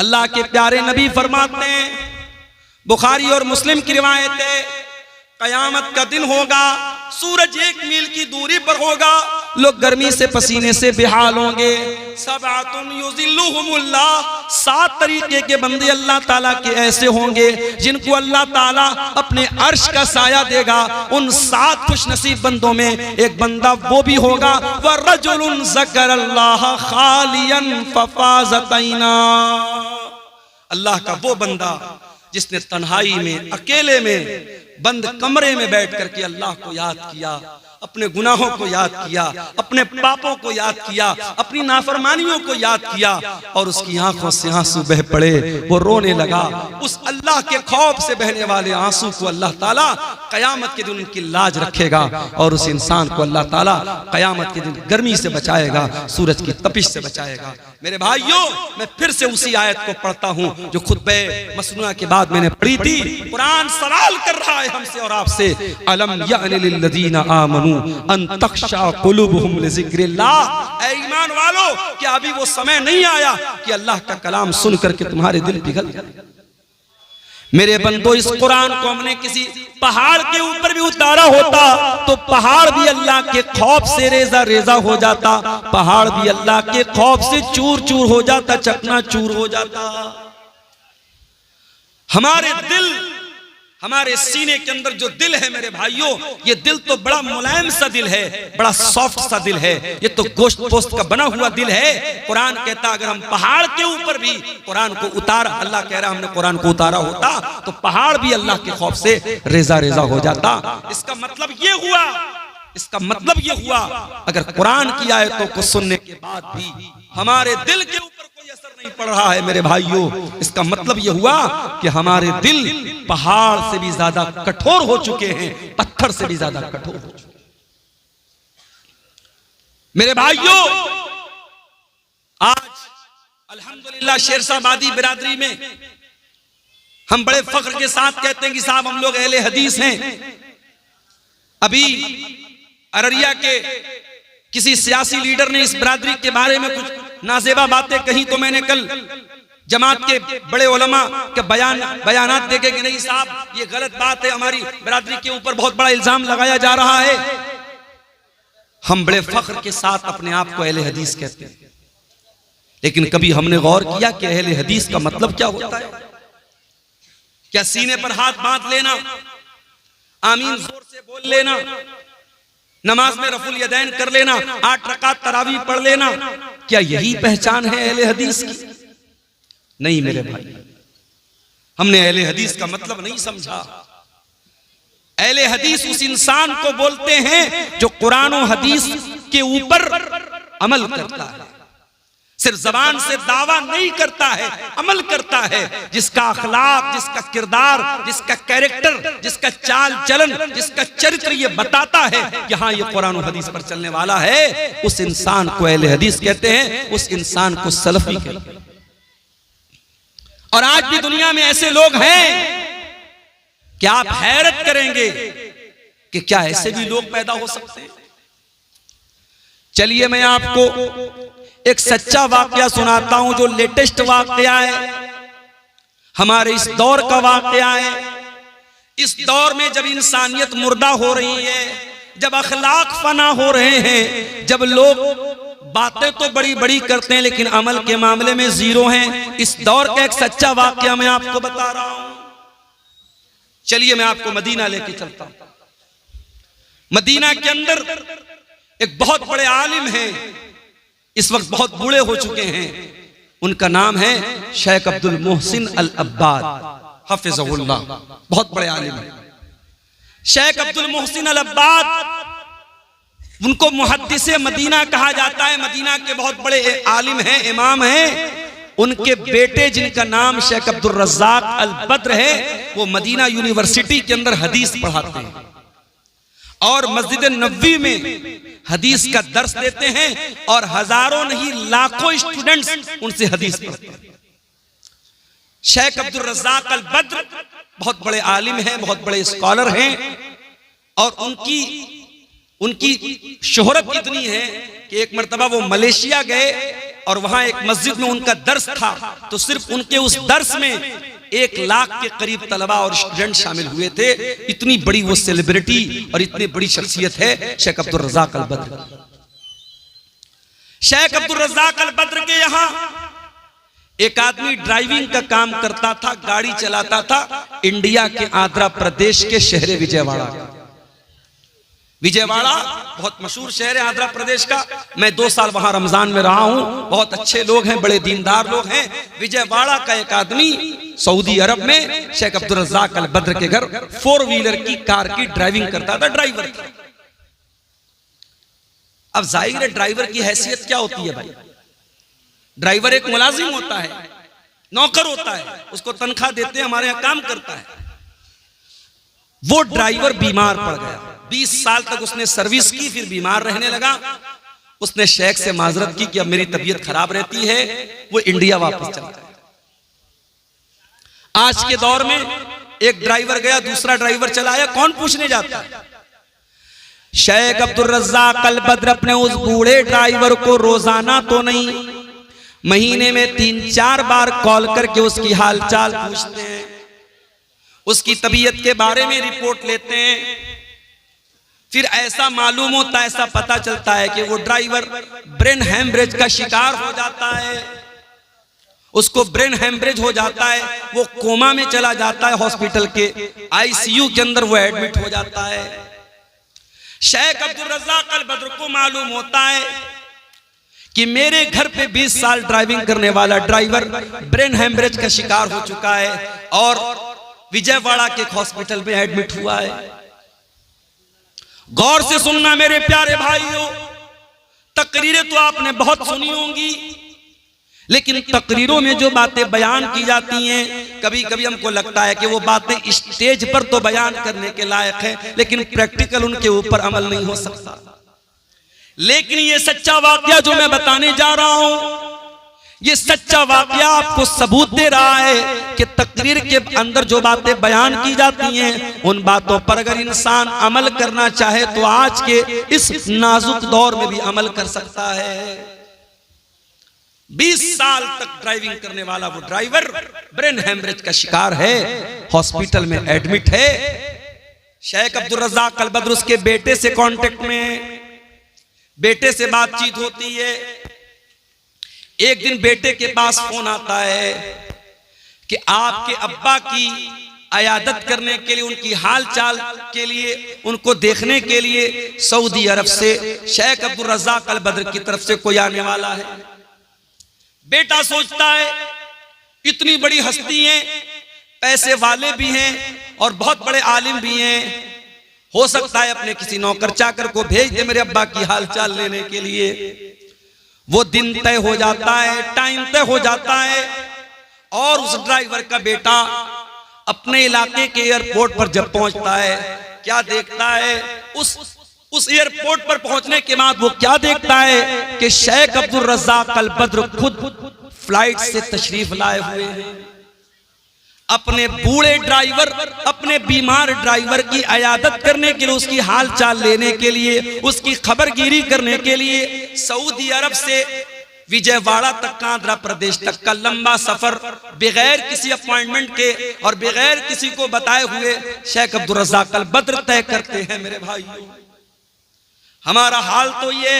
अल्लाह के प्यारे नबी फरमाते हैं, बुखारी और मुस्लिम की रिवायत है, कयामत का दिन होगा, सूरज 1 मील की दूरी पर होगा, लोग गर्मी से पसीने से बेहाल होंगे। सबअतुन युज़िल्लुहुमुल्लाह, 7 तरीके के बंदे अल्लाह ताला के ऐसे होंगे जिनको अल्लाह ताला अपने अर्श का साया देगा। उन 7 खुशनसीब बंदों में एक बंदा वो भी होगा, वरजुलुन ज़करल्लाह खालियन फफ़ाज़त ऐना, अल्लाह का वो बंदा जिसने तन्हाई में, अकेले में, बंद कमरे में बैठ करके अल्लाह को याद किया, अपने गुनाहों को याद किया, अपने पापों को याद किया, अपनी नाफरमानियों को याद किया और उसकी आंखों से आंसू बह पड़े, वो रोने लगा। उस अल्लाह के खौफ से बहने वाले आंसू को अल्लाह ताला कयामत के दिन उनकी लाज रखेगा और उस इंसान को अल्लाह ताला कयामत के दिन गर्मी से बचाएगा, सूरज की तपिश से बचाएगा। मेरे भाइयों, मैं फिर से उसी आयत को पढ़ता हूँ जो खुतबे मसनूआ के बाद मैंने पढ़ी थी। कुरान सवाल कर रहा है हमसे और आपसे, अलम यअनि लिल्लज़ीना आमनू अन तख्शा कुलूबुहुम लिज़िक्रिल्लाह, ऐ ईमान वालों, क्या अभी वो समय नहीं आया कि अल्लाह का कलाम सुन करके तुम्हारे दिल पिघल जाए? मेरे बंदो, इस कुरान को हमने किसी पहाड़ के ऊपर भी उतारा होता तो पहाड़ भी अल्लाह के खौफ से रेजा रेजा हो जाता, पहाड़ भी अल्लाह के खौफ से चूर चूर हो जाता, चकना चूर हो जाता। हमारे दिल, हमारे सीने के अंदर जो दिल है मेरे भाइयों, ये दिल तो बड़ा मुलायम सा दिल है, बड़ा सॉफ्ट सा दिल है, ये तो गोश्त पोस्त का बना हुआ दिल है। कुरान कहता अगर हम पहाड़ के ऊपर भी कुरान को उतारा, अल्लाह कह रहा हमने कुरान को उतारा होता तो पहाड़ भी अल्लाह के खौफ से रेजा रेजा हो जाता। इसका मतलब ये हुआ, इसका मतलब ये हुआ अगर कुरान की आयतों को सुनने के बाद भी हमारे दिल के ऊपर कोई असर नहीं पड़ रहा है मेरे भाइयों, इसका मतलब ये हुआ कि हमारे दिल पहाड़ से भी ज्यादा कठोर हो चुके हैं, पत्थर से भी ज्यादा कठोर हो चुके हैं। मेरे भाइयों, आज अल्हम्दुलिल्लाह शेरशाहबादी बिरादरी में हम बड़े फख्र के साथ कहते हैं कि साहब हम लोग अहले हदीस हैं। अभी अररिया के किसी सियासी लीडर ने इस बिरादरी के बारे में कुछ नाजेबा बातें कही तो मैंने कल जमात के बड़े उलमा के बयानात देखे कि नहीं साहब ये गलत बात है, हमारी बिरादरी के ऊपर बहुत बड़ा इल्जाम लगाया जा रहा है। हम बड़े फख्र के साथ अपने आप को अहले हदीस कहते हैं, लेकिन कभी हमने गौर किया कि अहले हदीस का मतलब क्या होता है? क्या सीने पर हाथ बांध लेना, आमीन जोर से बोल लेना, नमाज में रफुल यदैन कर लेना, 8 रकात तरावी पढ़ लेना, क्या यही पहचान है अहले हदीस की? नहीं मेरे भाई, हमने अहले हदीस का मतलब नहीं समझा। अहले हदीस उस इंसान को बोलते हैं जो कुरान और हदीस के ऊपर अमल करता है, सिर्फ जबान से दावा नहीं करता है, अमल करता है, जिसका अखलाक, जिसका किरदार, जिसका कैरेक्टर, जिसका चाल चलन, जिसका चरित्र ये बताता है कि हाँ ये कुरान और हदीस पर चलने वाला है, उस इंसान को अहले हदीस कहते हैं, उस इंसान को सलफी कहते हैं। और आज भी दुनिया में ऐसे लोग हैं कि आप हैरत करेंगे कि क्या ऐसे भी लोग पैदा हो सकते हैं। चलिए मैं आपको एक सच्चा वाकया सुनाता हूं जो लेटेस्ट वाकया है, हमारे इस दौर का वाकया है। इस दौर में जब इंसानियत मुर्दा हो रही है, जब अखलाक फना हो रहे हैं, जब लोग बातें तो बड़ी बड़ी करते हैं लेकिन अमल के मामले में जीरो हैं, इस दौर का एक सच्चा वाकया मैं आपको बता रहा हूं। चलिए मैं आपको मदीना लेके चलता हूं। मदीना के अंदर एक बहुत बड़े आलिम हैं, इस वक्त बहुत बूढ़े हो चुके हैं, उनका नाम है शेख अब्दुल मोहसिन अल अब्बाद हफिज़हुल्लाह, बहुत बड़े आलिम हैं शेख अब्दुल मोहसिन अल अब्बाद। उनको मुहद्दिसे मदीना कहा जाता है, मदीना के बहुत बड़े आलिम हैं, इमाम हैं। उनके बेटे जिनका नाम शेख अब्दुल रज़्ज़ाक अल बद्र है, वो मदीना यूनिवर्सिटी के अंदर हदीस पढ़ाते हैं और मस्जिद नबवी में हदीस का दर्स देते हैं और हजारों नहीं लाखों स्टूडेंट्स उनसे हदीस पढ़ते हैं। शेख अब्दुल रज़्ज़ाक अल बद्र बहुत बड़े आलिम हैं, बहुत बड़े स्कॉलर हैं और उनकी शोहरत इतनी है कि एक मर्तबा वो मलेशिया गए और वहां एक मस्जिद में उनका दर्स था, तो सिर्फ उनके उस दर्स में 1 लाख के करीब तलबा और स्टूडेंट शामिल हुए थे। इतनी बड़ी वो सेलिब्रिटी और इतनी बड़ी शख्सियत है शेख अब्दुल रज़्ज़ाक़ अल बद्र। शेख अब्दुल रज़्ज़ाक़ अल बद्र के यहाँ एक आदमी ड्राइविंग का काम करता था, गाड़ी चलाता था, इंडिया के आंध्र प्रदेश के शहर विजयवाड़ा। विजयवाड़ा बहुत मशहूर शहर है आंध्र प्रदेश का। मैं 2 साल वहां रमजान में रहा हूं। बहुत अच्छे लोग हैं, बड़े दीनदार लोग हैं। विजयवाड़ा का एक आदमी सऊदी अरब में शेख अब्दुल रज़्ज़ाक़ अल बद्र के घर 4 व्हीलर की कार की ड्राइविंग करता था, ड्राइवर था। अब जाहिर है ड्राइवर की हैसियत क्या होती है भाई? ड्राइवर एक मुलाजिम होता है, नौकर होता है, उसको तनख्वाह देते हैं, हमारे यहां काम करता है। वो ड्राइवर बीमार पड़ गया। 20 साल तक उसने सर्विस की, फिर बीमार रहने लगा। उसने शेख से माजरत की कि अब मेरी तबीयत खराब रहती है, वो इंडिया वापस चला गया। आज के दौर में एक ड्राइवर गया, दूसरा ड्राइवर चला आया, कौन पूछने जाता है? शेख अब्दुल रज़्ज़ाक़ अल बद्र अपने उस बूढ़े ड्राइवर को रोजाना तो नहीं, महीने में 3-4 बार कॉल करके उसकी हालचाल पूछते हैं, उसकी तबीयत के बारे में रिपोर्ट लेते हैं। फिर ऐसा मालूम होता है, ऐसा पता चलता है कि वो ड्राइवर ब्रेन हेमरेज का शिकार हो जाता है। उसको ब्रेन हेमरेज हो जाता है, वो कोमा में चला जाता है, हॉस्पिटल के आईसीयू के अंदर वो एडमिट हो जाता है। शेख अब्दुल रज़्ज़ाक़ अल बद्र को मालूम होता है कि मेरे घर पे 20 साल ड्राइविंग करने वाला ड्राइवर ब्रेन हेमरेज का शिकार हो चुका है और विजयवाड़ा के हॉस्पिटल में एडमिट हुआ है। गौर से सुनना मेरे प्यारे भाइयों, तकरीरें तो आपने बहुत सुनी होंगी, लेकिन तकरीरों में जो बातें बयान की जाती हैं, कभी कभी हमको लगता है कि वो बातें स्टेज पर तो बयान करने के लायक है, लेकिन प्रैक्टिकल उनके ऊपर अमल नहीं हो सकता। लेकिन ये सच्चा वाकया जो मैं बताने जा रहा हूं, ये सच्चा वाकया आपको सबूत दे रहा है कि तकरीर के अंदर जो बातें बयान की जाती हैं, उन बातों पर अगर इंसान अमल करना चाहे तो आज के इस नाजुक दौर में भी अमल कर सकता है। 20 साल तक ड्राइविंग करने वाला वो ड्राइवर ब्रेन हेमरेज का शिकार है, हॉस्पिटल में एडमिट है। शेख अब्दुल रज़्ज़ाक़ अल बद्र उसके बेटे से कांटेक्ट में, बेटे से बातचीत होती है। एक दिन बेटे के पास फोन आता है कि आपके अब्बा की अयादत करने के लिए, उनकी हाल चाल के लिए, उनको देखने के लिए सऊदी अरब से शेख अब्दुल रज़्ज़ाक़ अल बद्र की तरफ से कोई आने वाला है। बेटा सोचता है इतनी बड़ी हस्ती हैं, पैसे वाले भी हैं और बहुत बड़े आलिम भी हैं, हो सकता है अपने किसी नौकर चाकर को भेज दे मेरे अब्बा की हालचाल लेने के लिए। वो दिन तय हो जाता है, टाइम तय हो जाता है और उस ड्राइवर का बेटा अपने इलाके के एयरपोर्ट पर जब पहुंचता है, क्या देखता है? उस एयरपोर्ट पर पहुंचने के बाद वो क्या देखता है कि शेख अब्दुल रज़्ज़ाक़ अल बद्र खुद फ्लाइट से तशरीफ लाए हुए हैं। अपने बूढ़े ड्राइवर, अपने बीमार ड्राइवर की अयादत करने के लिए, उसकी हाल चाल लेने के लिए, उसकी खबरगिरी करने के लिए सऊदी अरब से विजयवाड़ा तक का, आंध्र प्रदेश तक का लंबा सफर बगैर किसी अपॉइंटमेंट के और बगैर किसी को बताए हुए शेख अब्दुल रज़्ज़ाक़ अल बद्र तय करते हैं। मेरे भाइयों, हमारा हाल तो ये,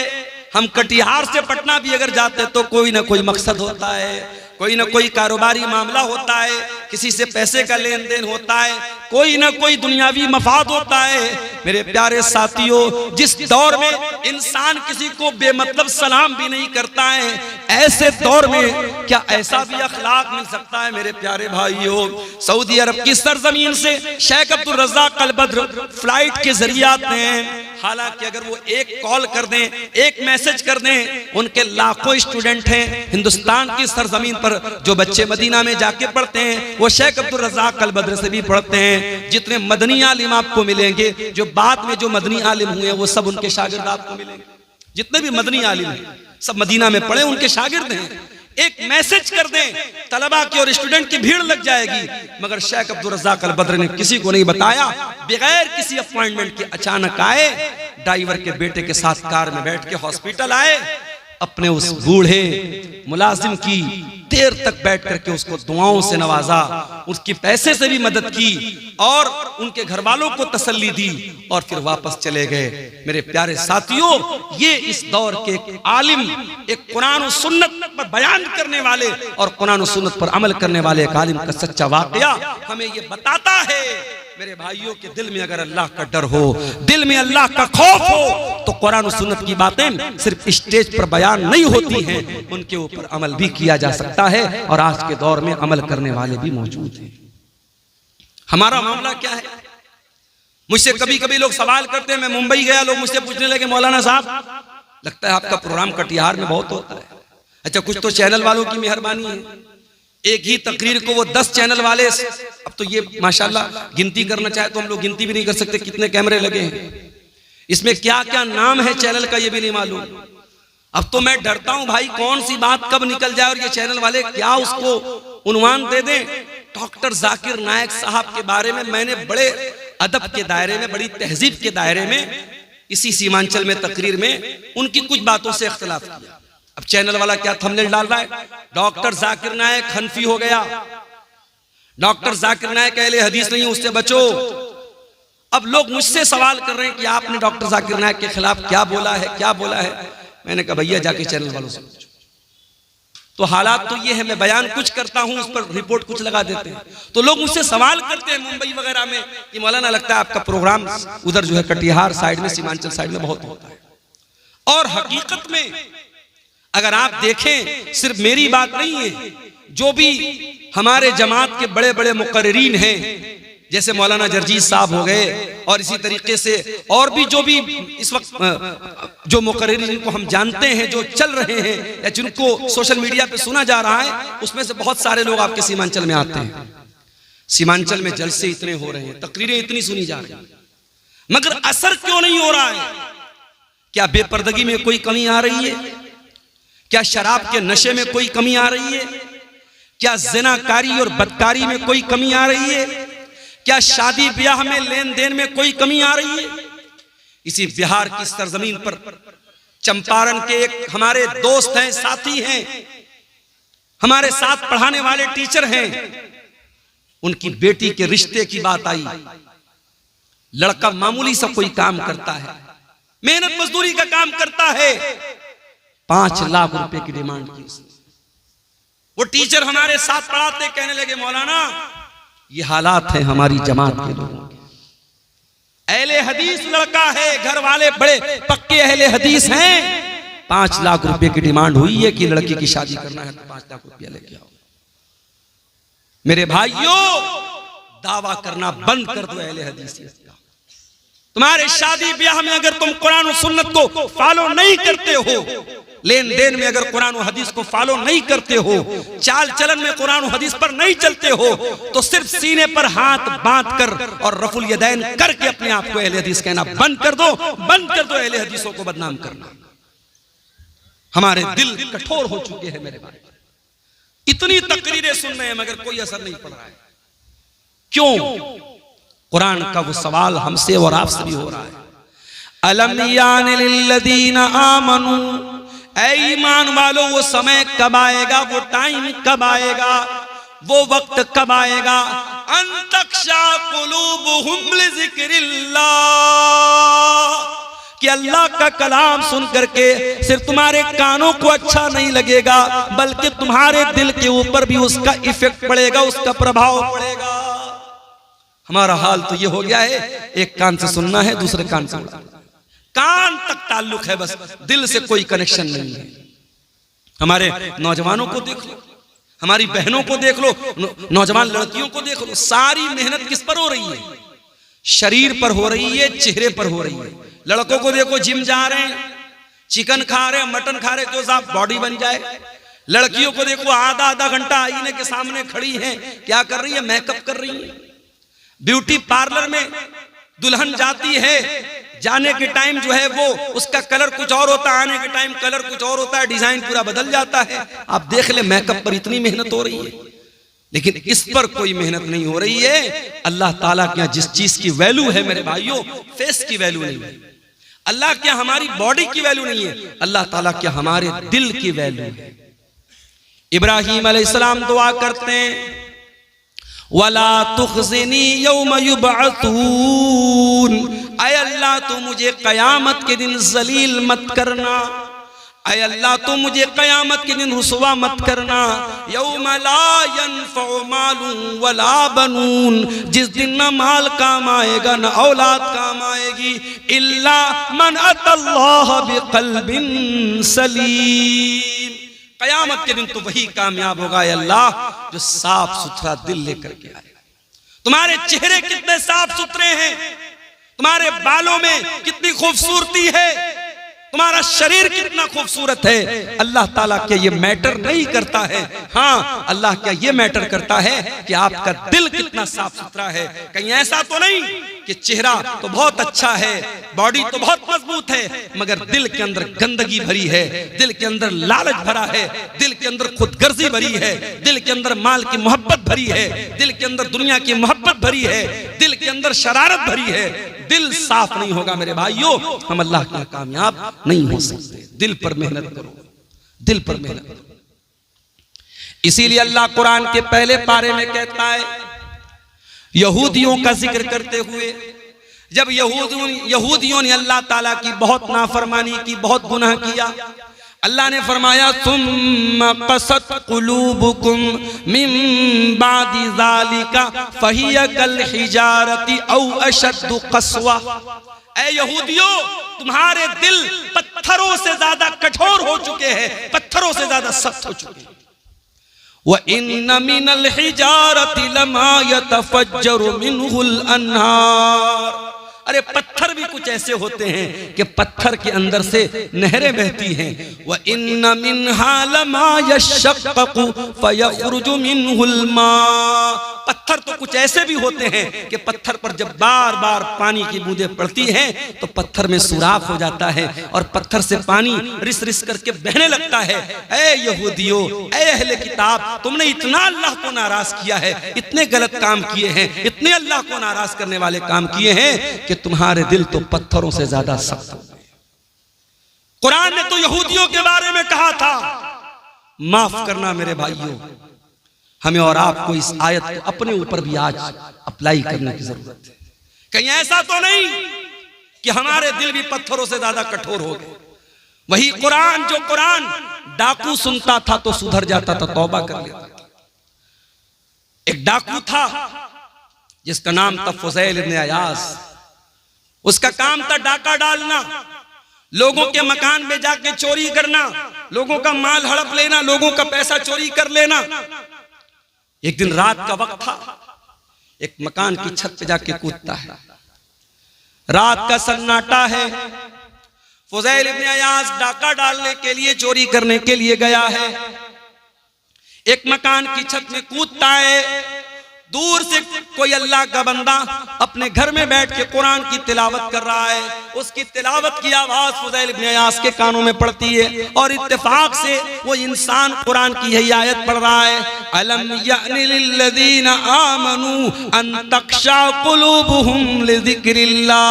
हम कटिहार से पटना भी अगर जाते तो कोई ना कोई मकसद होता है, कोई ना कोई कारोबारी मामला होता है, किसी से पैसे का लेन देन होता है, कोई ना कोई दुनियावी मफाद होता है। मेरे प्यारे साथियों, जिस दौर में इंसान किसी को बेमतलब सलाम भी नहीं करता है, ऐसे दौर में क्या ऐसा भी अखलाक मिल सकता है? मेरे प्यारे भाइयों, सऊदी अरब की सरजमीन से शेख अब्दुल रज़्ज़ाक़ अल बद्र फ्लाइट के जरिए आते हैं। हालांकि अगर वो एक कॉल कर दें, एक मैसेज कर दें, उनके लाखों स्टूडेंट हैं हिंदुस्तान की सरजमीन पर, जो बच्चे मदीना में जाके पढ़ते हैं वो शेख अब्दुल रज़्ज़ाक़ अल बद्र से भी पढ़ते हैं। जितने मदनी आलिम आपको मिलेंगे, जो बाद में जो मदनी आलिम हुए वो सब उनके शागिर्द आपको मिलेंगे। जितने भी मदनी आलिम हैं सब मदीना में पढ़े, उनके शागिर्द हैं। एक मैसेज कर दें, तलबा की और स्टूडेंट की भीड़ लग जाएगी। मगर शेख अब्दुल रज़्ज़ाक़ अल बद्र ने किसी को नहीं बताया, बगैर किसी अपॉइंटमेंट के अचानक आए, ड्राइवर के बेटे के साथ कार में बैठ के हॉस्पिटल आए। अपने उस बूढ़े मुलाजिम की देर तक बैठ करके उसको दुआओं से नवाजा, उसकी पैसे से भी मदद की और उनके घर वालों को तसल्ली दी और फिर वापस चले गए। मेरे प्यारे साथियों, ये इस दौर के एक आलिम, एक कुरान और सुन्नत पर बयान करने वाले और कुरान और सुन्नत पर अमल करने वाले एक आलिम का सच्चा वाकया हमें ये बताता है। मेरे भाइयों के दिल में अगर अल्लाह का डर हो, दिल में अल्लाह का खौफ हो, तो कुरान और सुन्नत की बातें सिर्फ स्टेज पर बयान नहीं होती हैं, उनके ऊपर अमल भी किया जा सकता है और आज के दौर में अमल करने वाले भी मौजूद हैं। हमारा मामला क्या है? मुझसे कभी कभी लोग सवाल करते हैं, मैं मुंबई गया, लोग मुझसे पूछने लगे मौलाना साहब लगता है आपका प्रोग्राम कटिहार में बहुत होता है। अच्छा, कुछ तो चैनल वालों की मेहरबानी है, एक ही तकरीर को वो 10 चैनल वाले, अब तो ये माशाल्लाह गिनती करना चाहे तो हम लोग गिनती भी नहीं कर सकते कितने कैमरे लगे हैं, इसमें क्या क्या नाम है चैनल का ये भी नहीं मालूम। अब तो मैं डरता हूं भाई कौन सी बात कब निकल जाए और ये चैनल वाले क्या उसको उन्वान दे दें। डॉक्टर जाकिर नायक साहब के बारे में मैंने बड़े अदब के दायरे में, बड़ी तहजीब के दायरे में, इसी सीमांचल में तकरीर में उनकी कुछ बातों से इख्तिलाफ किया। अब चैनल वाला क्या थंबनेल डाल रहा है, डॉक्टर जाकिर नायक हनफी हो गया, डॉक्टर जाकिर नायक अहले हदीस नहीं, उससे बचो। अब लोग मुझसे सवाल कर रहे हैं कि आपने डॉक्टर जाकिर नायक के खिलाफ क्या बोला है, क्या बोला है। मैंने कहा भैया जाके चैनल वालों से पूछो। तो हालात तो ये है, मैं बयान कुछ करता हूं, उस पर रिपोर्ट कुछ लगा देते हैं। तो लोग मुझसे सवाल करते हैं मुंबई वगैरह में कि मौलाना लगता है आपका प्रोग्राम उधर जो है कटिहार साइड में, सीमांचल साइड में बहुत होता है। और हकीकत में अगर आप देखें, सिर्फ मेरी बात नहीं है, जो भी हमारे जमात के बड़े बड़े मुकर्रिरीन हैं, जैसे मौलाना जर्जीज साहब हो गए और इसी तरीके से और भी जो भी इस वक्त जो मुकर्रिरीन जिनको हम जानते हैं, जो चल रहे हैं या जिनको सोशल मीडिया पे सुना जा रहा है, उसमें से बहुत सारे लोग आपके सीमांचल में आते हैं। सीमांचल में जलसे इतने हो रहे हैं, तकरीरें इतनी सुनी जा रही हैं, मगर असर क्यों नहीं हो रहा है? क्या बेपर्दगी में कोई कमी आ रही है? क्या शराब के नशे में कोई कमी आ रही है? क्या ज़िनाकारी और बदकारी में कोई कमी आ रही है? क्या शादी ब्याह में लेन देन में कोई कमी आ रही है? इसी बिहार की सरजमीन पर चंपारण के एक हमारे दोस्त हैं, साथी हैं, हमारे साथ पढ़ाने वाले टीचर हैं, उनकी बेटी के रिश्ते की बात आई। लड़का मामूली सा कोई काम करता है, मेहनत मजदूरी का काम करता है, 5 लाख रुपए की डिमांड की उसने। वो टीचर हमारे साथ पढ़ाते, कहने लगे मौलाना ये हालात है हमारी जमात के लोगों के। अहले हदीस लड़का है, घर वाले बड़े पक्के अहले हदीस हैं, 5 लाख रुपए की डिमांड हुई है कि लड़की की शादी करना है तो 5 लाख रुपया लेके आओ। मेरे भाइयों, दावा करना बंद कर दो अहले हदीस का। तुम्हारे शादी ब्याह में अगर तुम कुरान और सुन्नत को फॉलो नहीं करते हो, लेन देन में अगर कुरान और हदीस को फॉलो नहीं करते हो, चाल चलन में कुरान और हदीस पर नहीं चलते हो, तो सिर्फ सीने पर हाथ बांध कर और रफुल यदैन करके अपने आप को अहले हदीस कहना बंद कर दो, बंद कर दो अहले हदीसों को बदनाम करना। हमारे दिल कठोर हो चुके हैं मेरे भाई, इतनी तकरीरें सुन रहे हैं मगर कोई असर नहीं पड़ रहा है। क्यों? कुरान का वो सवाल हमसे और आपसे भी हो रहा है, अलम यान लिल्लदीना आमनू, ऐ ईमान वालों वो समय कब आएगा, वो टाइम कब आएगा, वो वक्त कब आएगा, अन तख्शा कुलूबुहुम लिज़िक्रिल्लाह, कि अल्लाह का कलाम सुन करके सिर्फ तुम्हारे कानों को अच्छा नहीं लगेगा, बल्कि तुम्हारे दिल के ऊपर भी उसका इफेक्ट पड़ेगा, उसका प्रभाव पड़ेगा। हमारा हाल तो ये हो गया है, एक कान से सुनना है, दूसरे कान से उड़ाना, कान तक ताल्लुक है बस, दिल से कोई कनेक्शन नहीं है। हमारे नौजवानों को देख लो, हमारी बहनों को देख लो, नौजवान लड़कियों को देख लो, सारी मेहनत किस पर हो रही है? शरीर पर हो रही है, चेहरे पर हो रही है। लड़कों को देखो जिम जा रहे हैं, चिकन खा रहे हैं, मटन खा रहे हैं, तो साहब बॉडी बन जाए। लड़कियों को देखो आधा आधा घंटा आईने के सामने खड़ी हैं, क्या कर रही है? मेकअप कर रही है। ब्यूटी पार्लर में दुल्हन जाती है, जाने के टाइम जो है वो उसका कलर कुछ और होता है, आने के टाइम कलर कुछ और होता है, डिजाइन पूरा बदल जाता है। आप देख ले, मेकअप पर इतनी मेहनत हो रही है, लेकिन इस पर कोई मेहनत नहीं हो रही है। अल्लाह ताला के यहाँ जिस चीज की वैल्यू है मेरे भाइयों, फेस की वैल्यू नहीं है। अल्लाह क्या हमारी बॉडी की वैल्यू नहीं है, अल्लाह ताला क्या हमारे दिल की वैल्यू है। इब्राहीम अलैहिस्सलाम दुआ करते हैं, वला तुखज़िनी यौम युबअसून, ऐ अल्लाह तू मुझे क़यामत के दिन ज़लील मत करना, ऐ अल्लाह तू मुझे क़यामत के दिन रुसवा मत करना। यौम ला यनफ़उ मालुन वला बनून, जिस दिन न माल काम आएगा न औलाद काम आएगी, इल्ला मन अतल्लाह बिक़ल्बिन सलीम। क़यामत के दिन तो वही कामयाब होगा ऐ अल्लाह जो साफ सुथरा दिल लेकर के आएगा। तुम्हारे चेहरे कितने साफ सुथरे हैं, तुम्हारे बालों में कितनी खूबसूरती है, तुम्हारा शरीर कितना खूबसूरत है, अल्लाह ताला क्या ये मैटर नहीं करता है? हाँ, अल्लाह क्या ये मैटर करता है कि आपका दिल कितना साफ सुथरा है। कहीं ऐसा तो नहीं कि चेहरा तो बहुत अच्छा है, बॉडी तो बहुत मजबूत है, मगर दिल के अंदर गंदगी भरी है, दिल के अंदर लालच भरा है, दिल के अंदर खुदगर्जी भरी है, दिल के अंदर माल की मोहब्बत भरी है, दिल के अंदर दुनिया की मोहब्बत भरी है, दिल के अंदर शरारत भरी है। दिल साफ नहीं होगा मेरे भाइयों, हम अल्लाह के यहाँ कामयाब नहीं हो सकते। दिल पर मेहनत करो, दिल पर मेहनत करो। इसीलिए अल्लाह कुरान के पहले पारे में कहता है, यहूदियों का जिक्र करते हुए, जब यहूदियों ने अल्लाह ताला की बहुत नाफरमानी की, बहुत गुनाह किया, अल्लाह ने फरमाया सुम्मा क़सत क़ुलूबुकुम मिन बादि ज़ालिका फ़हिय कल हिजारति औ अशद्दु क़स्वा। ऐ यहूदियों, तुम्हारे दिल पत्थरों से ज्यादा कठोर हो चुके हैं, पत्थरों से ज्यादा सख्त हो चुके हैं। व इन्न मिनल हिजारति लमा यतफज्जरु मिनहुल अन्हार। अरे पत्थर भी कुछ ऐसे होते हैं कि पत्थर के अंदर से नहरें बहती हैं। व इन्न मिन्हा लमा यशक्ककु फयख़रुजु मिनहुल मा। पत्थर तो कुछ ऐसे भी होते हैं कि पत्थर पर जब बार बार पानी की बूंदें पड़ती हैं तो पत्थर में सुराख हो जाता है और पत्थर से पानी रिस रिस करके बहने लगता है। ऐ यहूदियों, ऐ अहले किताब, तुमने इतना अल्लाह को नाराज किया है, इतने गलत काम किए हैं, इतने अल्लाह को नाराज करने वाले काम किए हैं कि तुम्हारे दिल तो पत्थरों से ज्यादा सख्त हो गए। कुरान ने तो यहूदियों के बारे में कहा था। माफ करना मेरे भाइयों, हमें और आपको इस आयत को अपने ऊपर भी आज अप्लाई करने की जरूरत है। कहीं ऐसा तो नहीं कि हमारे दिल भी पत्थरों से ज्यादा कठोर हो गए। वही कुरान, जो कुरान डाकू सुनता था तो सुधर जाता था, तौबा कर लेता था। एक डाकू था जिसका नाम था फुज़ैल इब्न अयाज़। उसका काम था डाका डालना, लोगों के मकान में जाके चोरी करना, लोगों का माल हड़प लेना, लोगों का पैसा चोरी कर लेना। एक दिन रात का वक्त था, एक मकान की छत पे जाके कूदता है। रात का सन्नाटा है। फुज़ैल इब्न अयाज़ डाका डालने के लिए, चोरी करने के लिए गया है। एक मकान की छत में कूदता है। दूर से कोई अल्लाह का बंदा अपने घर में बैठ के कुरान की तिलावत कर रहा है। उसकी तिलावत की आवाज फुज़ैल इब्न अयाज़ के कानों में पड़ती है और इत्तेफाक से वो इंसान कुरान की यही आयत पढ़ रहा है, अलम यअनि लिल्लज़ीना आमनू अन तख़शा क़ुलूबुहुम लिज़िक्रिल्लाह।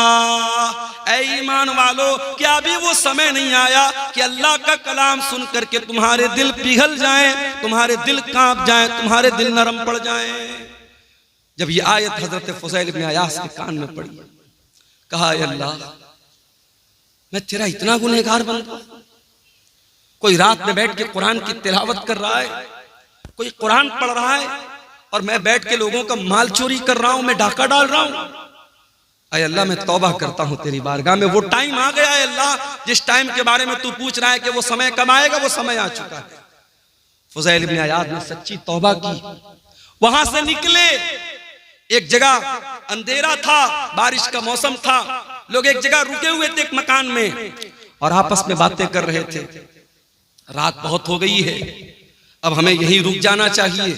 ऐ ईमान वालो, क्या अभी वो समय नहीं आया कि अल्लाह का कलाम सुन करके तुम्हारे दिल पिघल जाएं, तुम्हारे दिल कांप जाएं, तुम्हारे दिल नरम पड़ जाएं। जब ये आयत हजरत फुज़ैल इब्न अयाज़ के कान में पड़ी, कहा अल्लाह, मैं तेरा इतना गुनहगार बंदा, कोई रात में बैठ के कुरान की तिलावत कर रहा है, कोई कुरान पढ़ रहा है और मैं बैठ के लोगों का माल चोरी कर रहा हूं, मैं डाका डाल रहा हूं। अरे अल्लाह, मैं तौबा करता हूं तेरी बारगाह में। वो टाइम आ गया है अल्लाह, जिस टाइम के बारे में तू पूछ रहा है कि वो समय कब आएगा, वो समय आ चुका है। फुज़ैल इब्न अयाज़ ने सच्ची तौबा की, वहां से निकले। एक जगह अंधेरा था, बारिश का मौसम था, लोग एक जगह रुके हुए थे एक मकान में और आपस में बातें कर रहे थे। रात बहुत हो गई है, अब हमें यहीं रुक जाना चाहिए।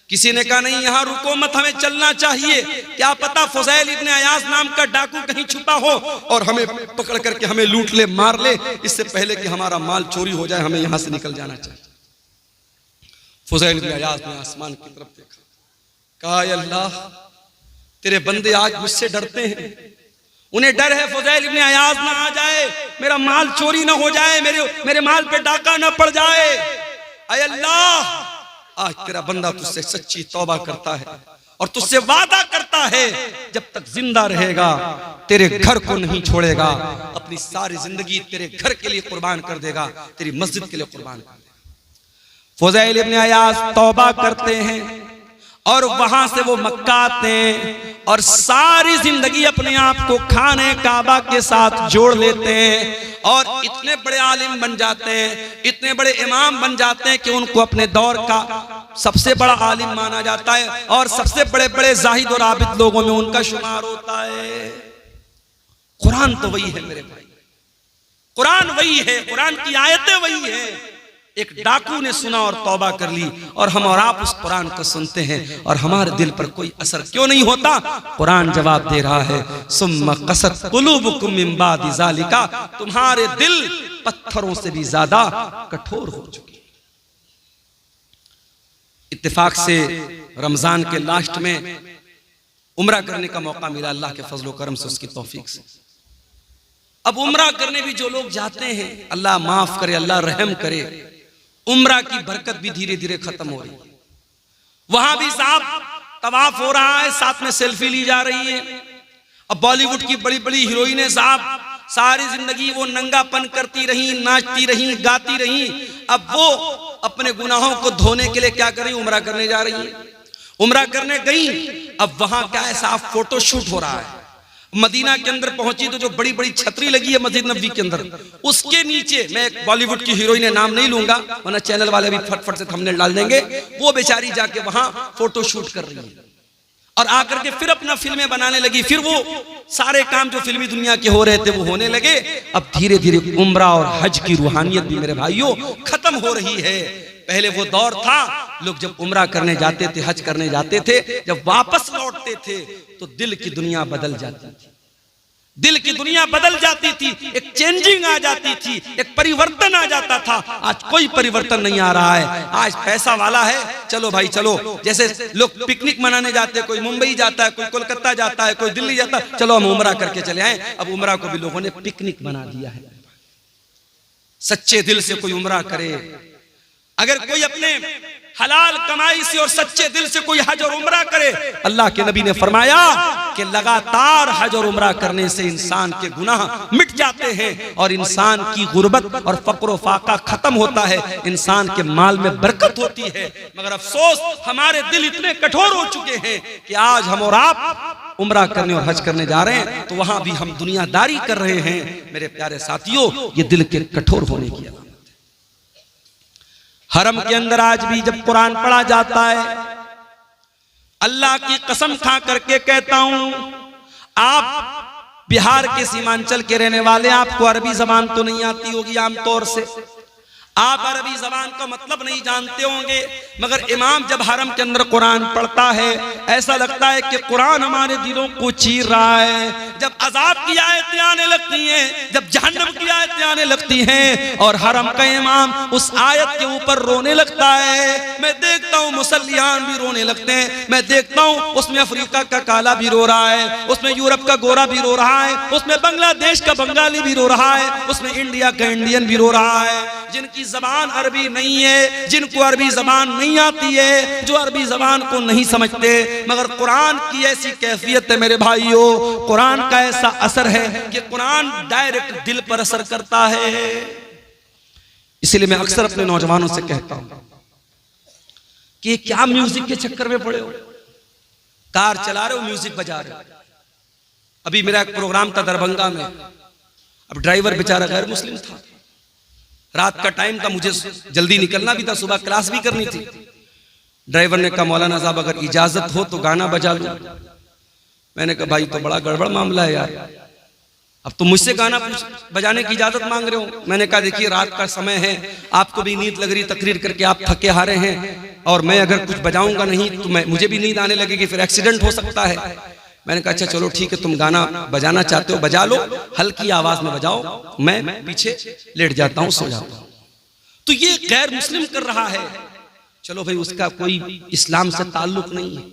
किसी ने कहा नहीं, यहां रुको मत, हमें चलना चाहिए, क्या पता फुज़ैल इब्न अयाज़ नाम का डाकू कहीं छुपा हो और हमें पकड़ करके हमें लूट ले, मार ले, इससे पहले कि हमारा माल चोरी हो जाए, हमें यहां से निकल जाना चाहिए। फुज़ैल इब्न अयाज़ ने आसमान की तरफ देखा, कहा अल्लाह, तेरे बंदे आज मुझसे डरते हैं, उन्हें डर है फुज़ैल इब्न अयाज़ ना आ जाए, मेरा माल चोरी ना हो जाए, मेरे माल पे डाका ना पड़ जाए। ऐ अल्लाह, आज तेरा बंदा तुझसे सच्ची तौबा करता है और तुझसे वादा करता है जब तक जिंदा रहेगा तेरे घर को नहीं छोड़ेगा, अपनी सारी जिंदगी तेरे घर के लिए कुर्बान कर देगा, तेरी मस्जिद के लिए कुर्बान कर देगा। फुज़ैल इब्न अयाज़ तौबा करते हैं और वहां से वो मक्का आते हैं और सारी जिंदगी अपने आप को खाने काबा के साथ जोड़ लेते हैं और इतने बड़े आलिम बन जाते हैं, इतने बड़े इमाम बन जाते हैं कि उनको अपने दौर का सबसे बड़ा आलिम माना जाता है और सबसे बड़े बड़े जाहिद और आबिद लोगों में उनका शुमार होता है। कुरान तो वही है मेरे भाई, कुरान वही है, कुरान की आयतें वही है। एक डाकू ने सुना और तौबा कर ली और हम और आप उस कुरान को सुनते हैं और हमारे दिल पर कोई असर क्यों नहीं होता? कुरान जवाब दे रहा है, सुम्मा क़सत क़ुलूबुकुम मिन बादि ज़ालिका, तुम्हारे दिल पत्थरों से भी ज्यादा कठोर हो चुके। इत्तेफाक से रमजान के लास्ट में उम्रा करने का मौका मिला अल्लाह के फजल व करम से, उसकी तौफीक से। अब उम्रा करने भी जो लोग जाते हैं, अल्लाह माफ करे, अल्लाह रहम करे, उम्रा की बरकत भी धीरे धीरे खत्म हो रही है। वहां भी साहब तवाफ हो रहा है, साथ में सेल्फी ली जा रही है। अब बॉलीवुड की बड़ी बड़ी हीरोइनें साहब सारी जिंदगी वो नंगापन करती रही, नाचती रही, गाती रही। अब वो अपने गुनाहों को धोने के लिए क्या कर रही? उम्रा करने जा रही है। उम्रा करने गई, अब वहां क्या है साहब, फोटो शूट हो रहा है। मदीना के अंदर पहुंची तो जो बड़ी बड़ी छतरी लगी है मस्जिद नबवी के अंदर, उसके नीचे, मैं एक बॉलीवुड की हीरोइन नाम नहीं लूंगा वरना चैनल वाले भी फटफट से थंबनेल डाल देंगे, वो बेचारी जाके वहां फोटो शूट कर रही है और आकर के फिर अपना फिल्में बनाने लगी। फिर वो सारे काम जो फिल्मी दुनिया के हो रहे थे वो होने लगे। अब धीरे धीरे उम्रा और हज की रूहानियत भी मेरे भाइयों खत्म हो रही है। पहले वो दौर था लोग जब उम्रा करने जाते थे, हज करने जाते थे, जब वापस लौटते थे तो दिल की दुनिया बदल जाती थी, दिल की दुनिया बदल जाती थी, एक चेंजिंग आ जाती थी, एक परिवर्तन आ जाता था। आज कोई परिवर्तन नहीं आ रहा है। आज पैसा वाला है, चलो भाई चलो, जैसे लोग पिकनिक मनाने जाते हैं, कोई मुंबई जाता है, कोई कोलकाता जाता है, कोई दिल्ली जाता है, चलो हम उम्रा करके चले आए। अब उम्रा को भी लोगों ने पिकनिक बना दिया है। सच्चे दिल से कोई उम्रा करे, अगर कोई अपने हलाल कमाई से और सच्चे दिल से कोई हज और उम्रा करे, अल्लाह के नबी ने फरमाया कि लगातार हज और उम्रा करने से इंसान के गुनाह मिट जाते हैं और इंसान की गुर्बत और फक्र व फाका खत्म होता है, इंसान के माल में बरकत होती है। मगर अफसोस हमारे दिल इतने कठोर हो चुके हैं कि आज हम और आप उम्रा करने और हज करने जा रहे हैं तो वहां भी हम दुनियादारी कर रहे हैं। मेरे प्यारे साथियों, ये दिल के कठोर होने की अलामत है। हरम के अंदर आज भी जब कुरान पढ़ा जाता है, अल्लाह की कसम खा करके कहता हूं, आप बिहार के सीमांचल के रहने वाले, आपको अरबी जबान तो नहीं आती होगी आमतौर से, आप अरबी जबान का मतलब नहीं जानते होंगे, मगर इमाम जब हरम के अंदर कुरान पढ़ता है ऐसा लगता है कि कुरान हमारे दिलों को चीर रहा है। जब अजाब की आयतें आने लगती हैं, जब जहन्नम की आयतें आने लगती हैं और हरम का इमाम उस आयत के ऊपर रोने लगता है, मैं देखता हूँ मुसल्लियान भी रोने लगते हैं। मैं देखता हूँ उसमें अफ्रीका का काला भी रो रहा है, उसमें यूरोप का गोरा भी रो रहा है, उसमें बांग्लादेश का बंगाली भी रो रहा है, उसमें इंडिया का इंडियन भी रो रहा है। जिनकी जबान अरबी नहीं है, जिनको अरबी जबान नहीं आती है, जो अरबी जबान को नहीं समझते, मगर कुरान की ऐसी कैफियत है मेरे भाइयों, कुरान का ऐसा असर है कि कुरान डायरेक्ट दिल पर असर करता है। इसलिए मैं अक्सर अपने नौजवानों से कहता हूं कि क्या म्यूजिक के चक्कर में पड़े हो, कार चला रहे हो म्यूजिक बजा रहे हो। अभी मेरा एक प्रोग्राम था दरभंगा में, अब ड्राइवर बेचारा गैर मुस्लिम था, रात का टाइम था, मुझे जल्दी निकलना भी था, सुबह क्लास भी करनी थी। ड्राइवर ने कहा मौलाना साहब अगर इजाजत हो तो गाना बजा लो। मैंने कहा भाई तो बड़ा गड़बड़ मामला है यार, अब तो मुझसे गाना बजाने की इजाजत मांग रहे हो। मैंने कहा देखिए रात का समय है, आपको भी नींद लग रही, तकरीर करके आप थके हारे हैं, और मैं अगर कुछ बजाऊंगा नहीं तो मुझे भी नींद आने लगेगी, फिर एक्सीडेंट हो सकता है। मैंने कहा अच्छा चलो ठीक है, तुम गाना बजाना चाहते हो बजा लो, हल्की आवाज में बजाओ, मैं पीछे लेट जाता हूं, सो जाता हूं। तो ये गैर मुस्लिम कर रहा है, चलो भाई उसका कोई इस्लाम से ताल्लुक नहीं है,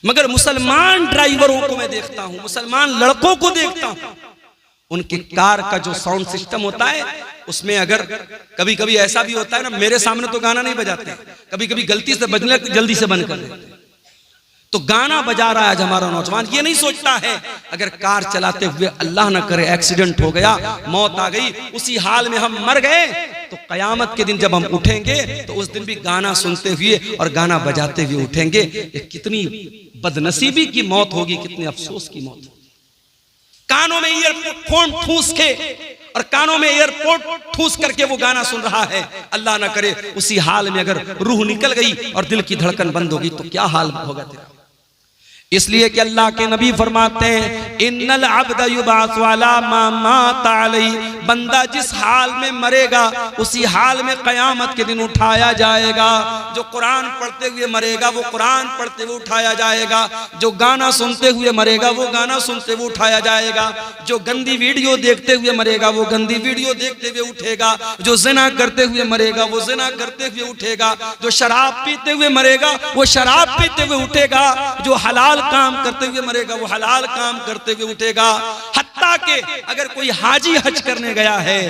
मगर मुसलमान ड्राइवरों को मैं देखता हूं, मुसलमान लड़कों को देखता हूं, उनके कार का जो साउंड सिस्टम होता है उसमें अगर कभी कभी ऐसा भी होता है ना, मेरे सामने तो गाना नहीं बजाते, कभी कभी गलती से बजने जल्दी से बंद कर देते। तो गाना बजा रहा है आज हमारा नौजवान, ये नहीं सोचता है अगर कार चलाते हुए अल्लाह ना करे एक्सीडेंट हो गया, मौत आ गई, उसी हाल में हम मर गए, तो कयामत के दिन जब हम उठेंगे तो उस दिन भी गाना सुनते हुए और गाना बजाते हुए उठेंगे। ये कितनी बदनसीबी की मौत होगी, कितने अफसोस की मौत होगी। कानों में ईयरफोन ठूस के और कानों में एयरपोर्ट ठूस करके वो गाना सुन रहा है, अल्लाह ना करे उसी हाल में अगर रूह निकल गई और दिल की धड़कन बंद होगी तो क्या हाल होगा तेरा। इसलिए कि अल्लाह के नबी फरमाते हैं इन्नल अब्द युबासु अला मा मात अलैहि, बंदा जिस हाल में मरेगा उसी हाल में कयामत के दिन उठाया जाएगा। जो कुरान पढ़ते हुए मरेगा वो कुरान पढ़ते हुए उठाया जाएगा, जो गाना सुनते हुए मरेगा वो गाना सुनते हुए उठाया जाएगा, जो गंदी वीडियो देखते हुए मरेगा वो गंदी वीडियो देखते हुए उठेगा, जो जिना करते हुए मरेगा वो जिना करते हुए उठेगा, जो शराब पीते हुए मरेगा वो शराब पीते हुए उठेगा, जो हलाल काम करते हुए मरेगा वो हलाल काम करते हुए उठेगा। हत्ता के अगर कोई हाजी हज करने गया है,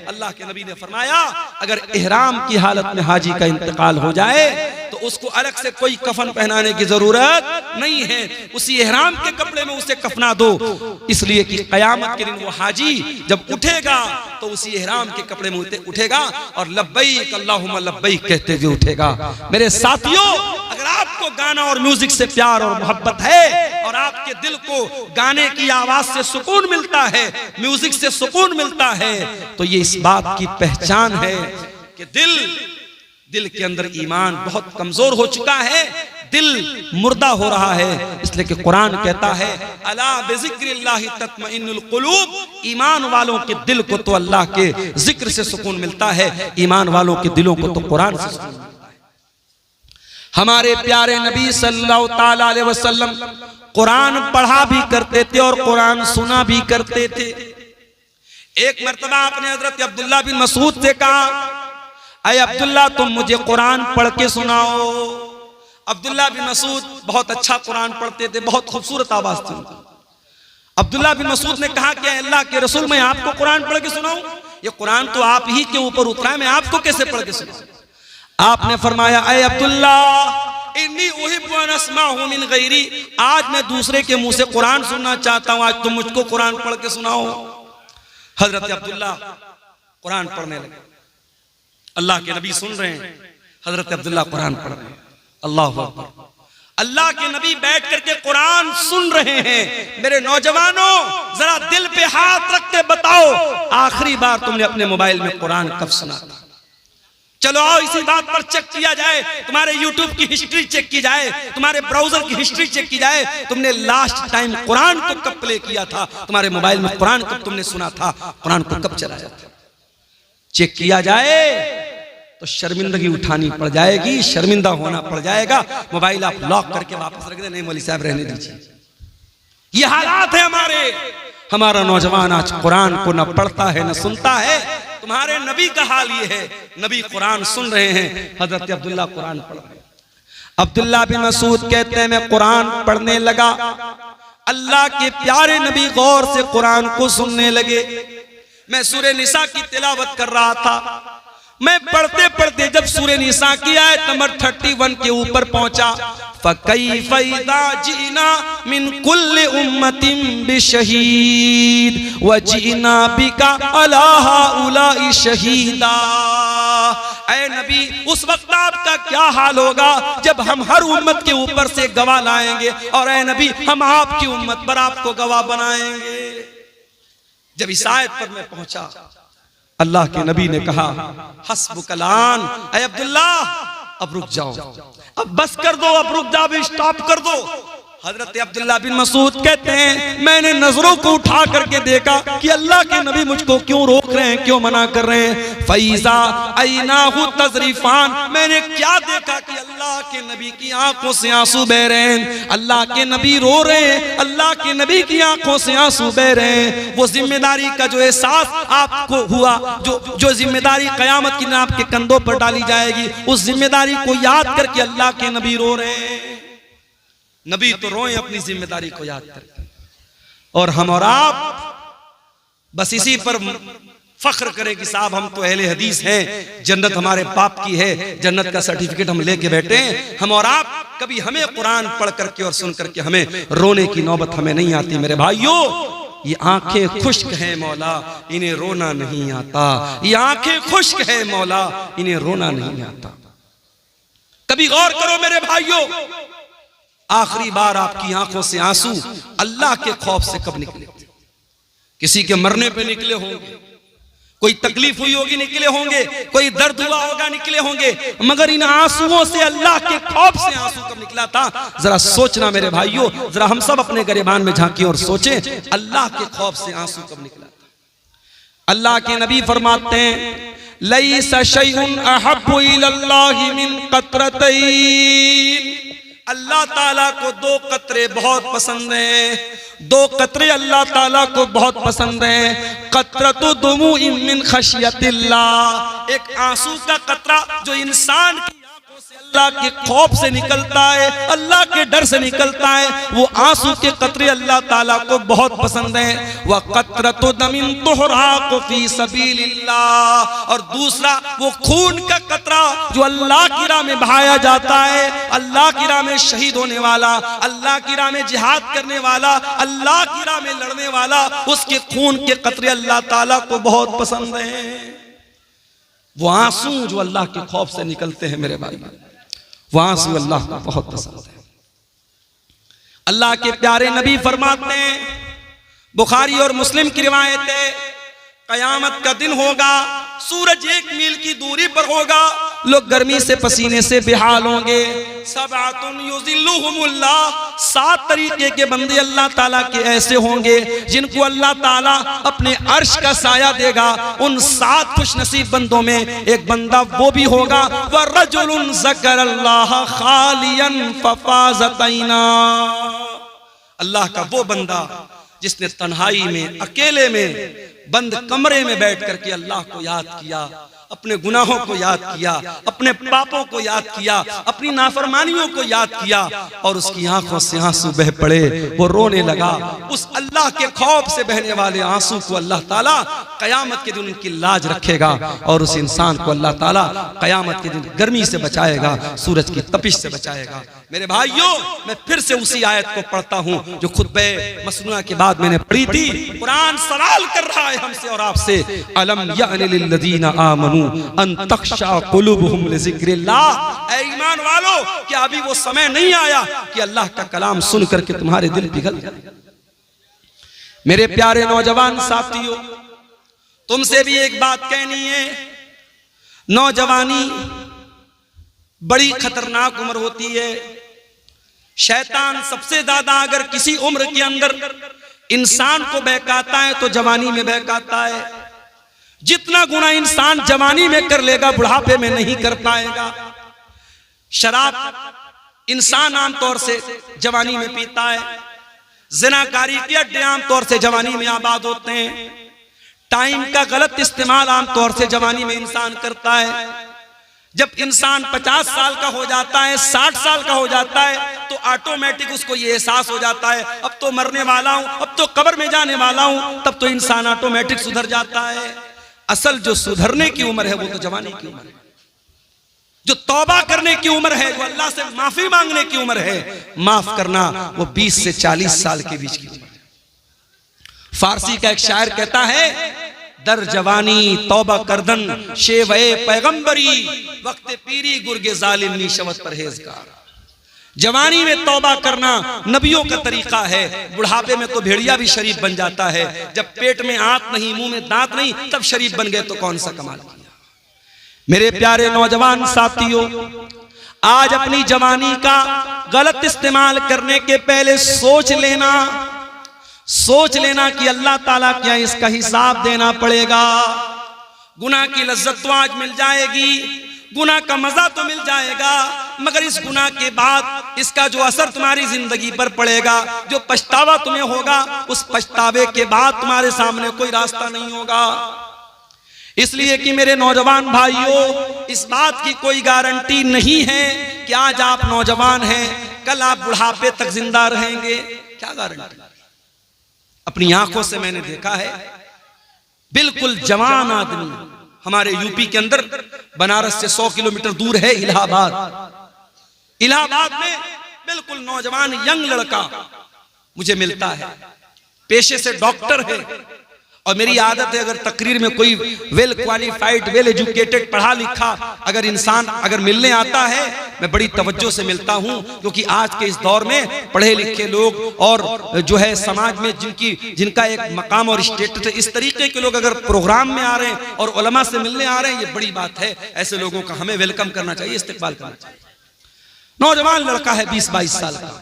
अल्लाह के नबी ने फरमाया अगर इहराम की हालत में हाजी का इंतकाल हो जाए तो उसको अलग से कोई कफन पहनाने की जरूरत नहीं है, उसी इहराम के कपड़े में उसे कफना दो। इसलिए कि कयामत के दिन वो हाजी जब उठेगा तो उसी इहराम के कपड़े में उठेगा और लब्बैक अल्लाहुम्मा लब्बैक कहते हुए उठेगा। मेरे साथियों, अगर आपको गाना और म्यूजिक से प्यार और मोहब्बत है और आपके दिल को गाने की आवाज से सुकून मिलता है, म्यूजिक से सुकून मिलता है, तो ये इस बात की पहचान है कि दिल के अंदर ईमान बहुत कमजोर हो चुका है, दिल मुर्दा हो रहा है। इसलिए कि कुरान कहता है अला बिज़िक्रिल्लाहि तत्मइन्नुल कुलूब, ईमान वालों के दिल को तो अल्लाह के जिक्र से सुकून मिलता है, ईमान वालों के दिलों को तो कुरान से सुकून मिलता है। हमारे प्यारे नबी सल्लल्लाहु ताला अलैहि वसल्लम कुरान पढ़ा भी करते थे और कुरान सुना भी करते थे। एक मर्तबा आपने हजरत अब्दुल्ला बिन मसूद से कहा, अय अब्दुल्ला तुम मुझे कुरान पढ़ के सुनाओ। अब्दुल्ला बिन मसूद बहुत अच्छा कुरान पढ़ते थे, बहुत खूबसूरत आवाज थी। अब्दुल्ला बिन मसूद ने कहा कि अल्लाह के रसूल मैं आपको कुरान पढ़ के सुनाऊं? ये कुरान तो आप ही के ऊपर उतरा है, मैं आपको कैसे पढ़ के सुनाऊं? आपने फरमाया अय अब्दुल्ला इन्नी उहिब्बु अन अस्माअहु मिन गैरी, आज मैं दूसरे के मुंह से कुरान सुनना चाहता हूं, आज तुम मुझको कुरान पढ़ के सुनाओ। हजरत अब्दुल्ला कुरान पढ़ने लगे, अल्लाह के नबी सुन रहे हैं, हजरत अब्दुल्ला कुरान पढ़ रहे हैं। अल्लाह अकबर, अल्लाह के नबी बैठ करके कुरान सुन रहे हैं। मेरे नौजवानों, जरा दिल पे हाथ रख के बताओ आखिरी बार तुमने अपने मोबाइल में कुरान कब सुना था? चलो आओ इसी बात पर चेक किया जाए, तुम्हारे YouTube की हिस्ट्री चेक की जाए, तुम्हारे ब्राउजर की हिस्ट्री चेक की जाए, तुमने लास्ट टाइम कुरान को कब प्ले किया था, तुम्हारे मोबाइल में कुरान कब तुमने सुना था, कुरान को कब चलाया था। चेक किया जाए तो शर्मिंदगी उठानी पड़ जाएगी, शर्मिंदा होना पड़ जाएगा। मोबाइल आप लॉक करके वापस रख दे, नहीं मौलवी साहब रहने दीजिए। ये हालात है हमारे। हमारा नौजवान आज कुरान को न पढ़ता है न सुनता है। तुम्हारे नबी का हाल ये है, नबी कुरान सुन रहे हैं, हजरत अब्दुल्ला कुरान पढ़ रहे हैं। अब्दुल्ला बिन मसूद कहते हैं मैं कुरान पढ़ने लगा, अल्लाह के प्यारे नबी गौर से कुरान को सुनने लगे। मैं सूरे निसा की तिलावत कर रहा था, मैं पढ़ते पढ़ते जब सूरे निसा की आयत नंबर 31 के ऊपर पहुंचा, फकैफ़ इज़ा जिना मिन कुल्लि उम्मतिन बिशहीद व जिना बिका अला हाउलाई शहीदा। ऐ नबी, उस वक्त आपका क्या हाल होगा जब हम हर उम्मत के ऊपर से गवाह लाएंगे, और ऐ नबी हम आपकी उम्मत पर आपको गवाह बनाएंगे। जब इस आयत पर मैं पहुंचा, अल्लाह के नबी ने कहा हस्बुकलान, ऐ अब्दुल्ला अब रुक जाओ, अब बस कर दो, अब रुक जाओ, स्टॉप कर दो। हजरत अब्दुल्ला बिन मसूद कहते हैं मैंने नजरों को उठा करके देखा कि अल्लाह के नबी मुझको क्यों रोक रहे हैं, क्यों मना कर रहे हैं। फैज़ा ऐनाहु तज़रीफान, मैंने क्या देखा कि अल्लाह के नबी की आंखों से आंसू बह रहे हैं, अल्लाह के नबी रो रहे हैं, अल्लाह के नबी की आंखों से आंसू बह रहे हैं। वो जिम्मेदारी का जो एहसास आपको हुआ, जो जिम्मेदारी कयामत की दिन आपके कंधों पर डाली जाएगी, उस जिम्मेदारी को याद करके अल्लाह के नबी रो रहे हैं। नबी तो रोए अपनी जिम्मेदारी को याद करके, और हम और आप बस इसी पर फख्र करें कि साहब हम तो अहले हदीस हैं, जन्नत हमारे बाप की है, जन्नत का सर्टिफिकेट हम लेके बैठे हैं। हम और आप कभी हमें कुरान पढ़ करके और सुन करके हमें रोने की नौबत हमें नहीं आती। मेरे भाइयों, ये आंखें खुश्क है मौला, इन्हें रोना नहीं आता। ये आंखें खुश्क है मौला, इन्हें रोना नहीं आता। कभी गौर करो मेरे भाइयों, आखिरी बार आपकी आंखों से आंसू अल्लाह के खौफ से कब निकले? किसी के मरने पे निकले होंगे, कोई तकलीफ हुई होगी निकले होंगे, कोई दर्द हुआ होगा निकले होंगे, मगर इन आंसुओं से अल्लाह के खौफ से आंसू कब निकला था? जरा सोचना मेरे भाइयों, जरा हम सब अपने गिरेबान में झांकें और सोचें, अल्लाह के खौफ से आंसू कब निकला था? अल्लाह के नबी फरमाते हैं, लैसा शैउन अहब्बु इलल्लाहि मिन क़त्रतैन। अल्लाह ताला को दो कतरे बहुत पसंद हैं, दो कतरे अल्लाह ताला को बहुत पसंद हैं। कतरतु दुमुइन मिन खशियतिल्लाह, एक आंसू का कतरा जो इंसान की आंखों से अल्लाह के खौफ से निकलता है, अल्लाह के डर से निकलता है, वो आंसू के कतरे अल्लाह ताला को बहुत पसंद हैं। वह कतरतु दमिन तुहराक़ु फी सबीलिल्लाह, और दूसरा वो खून का कतरा जो अल्लाह की राह में बहाया जाता है, अल्लाह की राह में शहीद होने वाला, अल्लाह की राह में जिहाद करने वाला, अल्लाह की राह में लड़ने वाला, उसके खून के कतरे अल्लाह ताला को बहुत पसंद हैं। वो आंसू जो अल्लाह के खौफ से निकलते हैं मेरे भाई, वो आंसू अल्लाह को बहुत पसंद है। अल्लाह के प्यारे नबी फरमाते हैं, बुखारी और मुस्लिम की रिवायत है, कयामत का दिन होगा, सूरज 1 मील की दूरी पर होगा, लोग गर्मी से पसीने से बेहाल होंगे। सबअतुन युज़िल्लुहुमुल्लाह, 7 तरीके के बंदे अल्लाह ताला के ऐसे होंगे जिनको अल्लाह ताला अपने अर्श का साया देगा। उन 7 खुशनसीब बंदों में एक बंदा वो भी होगा, वरजुलुन ज़करल्लाह खालियन फफ़ाज़त ऐना, अल्लाह का वो बंदा जिसने तन्हाई में, अकेले में, बंद कमरे में बैठ करके अल्लाह को याद किया, अपने गुनाहों को याद किया, अपने पापों को याद किया, अपनी नाफरमानियों को याद किया, और उसकी आंखों से आंसू बह पड़े, वो रोने लगा। उस अल्लाह के खौफ से बहने वाले आंसू को अल्लाह ताला कयामत के दिन उनकी लाज रखेगा, और उस इंसान को अल्लाह ताला कयामत के दिन गर्मी से बचाएगा, सूरज की तपिश से बचाएगा। मेरे भाइयों, मैं फिर से उसी आयत को पढ़ता हूं जो खुतबे मसनूआ के बाद मैंने पढ़ी थी। कुरान सवाल कर रहा है हमसे और आपसे, अलम यानि लिल्लज़ीना आमनू अन तख्शा कुलूबुहुम लिज़िक्रिल्लाह, ऐ ईमान वालों, क्या अभी वो समय नहीं आया कि अल्लाह का कलाम सुन करके तुम्हारे दिल पिघल जाए? मेरे प्यारे नौजवान साथियों, तुमसे भी एक बात कहनी है, नौजवानी बड़ी खतरनाक उम्र होती है। शैतान सबसे ज्यादा अगर किसी उम्र के अंदर इंसान को बहकाता है तो जवानी में बहकाता है। जितना गुनाह इंसान जवानी में कर लेगा बुढ़ापे में नहीं कर पाएगा। शराब इंसान आमतौर से जवानी में पीता है, जिनाकारी के अड्डे आमतौर से जवानी में आबाद होते हैं, टाइम का गलत इस्तेमाल आमतौर से जवानी में इंसान करता है। जब इंसान 50 साल का हो जाता है, 60 साल का हो जाता है, तो ऑटोमेटिक उसको ये एहसास हो जाता है अब तो मरने वाला हूं, अब तो कब्र में जाने वाला हूं, तब तो इंसान ऑटोमेटिक सुधर जाता है। असल जो सुधरने की उम्र है वो तो जवानी की उम्र है, जो तौबा करने की उम्र है, जो अल्लाह से माफी मांगने की उम्र है, माफ करना, वो 20 से 40 साल के बीच की उम्र है। फारसी का एक शायर कहता है, दर जवानी तौबा करदन शेवे पैगंबरी, वक्त पीरी गुर्गे जालिम नीशवत परहेजगार। जवानी में तौबा करना नबियों का तरीका है, बुढ़ापे में तो भेड़िया भी शरीफ बन जाता है। जब पेट में आंत नहीं, मुंह में दांत नहीं, तब शरीफ बन गए तो कौन सा कमाल किया। मेरे प्यारे नौजवान साथियों, आज अपनी जवानी का गलत इस्तेमाल करने के पहले सोच लेना कि अल्लाह ताला क्या इसका हिसाब देना पड़ेगा। गुनाह की लज्जत तो आज मिल जाएगी, गुनाह का मजा तो मिल जाएगा, मगर इस गुनाह के बाद इसका जो असर तुम्हारी जिंदगी पर पड़ेगा, जो पछतावा तुम्हें होगा, उस पछतावे के बाद तुम्हारे सामने कोई रास्ता नहीं होगा। इसलिए कि मेरे नौजवान भाइयों, इस बात की कोई गारंटी नहीं है कि आज आप नौजवान हैं, कल आप बुढ़ापे तक जिंदा रहेंगे, क्या गारंटी? अपनी आंखों से मैंने देखा है, बिल्कुल जवान आदमी, हमारे यूपी के अंदर बनारस से 100 किलोमीटर दूर है इलाहाबाद। इलाहाबाद में बिल्कुल नौजवान यंग लड़का मुझे मिलता है, पेशे से डॉक्टर है, और मेरी आदत है अगर तकरीर में कोई वेल क्वालिफाइड, वेल एजुकेटेड, पढ़ा लिखा अगर इंसान अगर मिलने आता है, मैं बड़ी तवज्जो से मिलता हूं, क्योंकि आज के इस दौर में पढ़े लिखे लोग और जो है समाज में जिनका एक मकाम और स्टेटस है, इस तरीके के लोग अगर प्रोग्राम में आ रहे हैं और उलमा से मिलने आ रहे हैं, ये बड़ी बात है। ऐसे लोगों का हमें वेलकम करना चाहिए, इस्तेकबाल करना चाहिए। नौजवान लड़का है 20-22 साल का,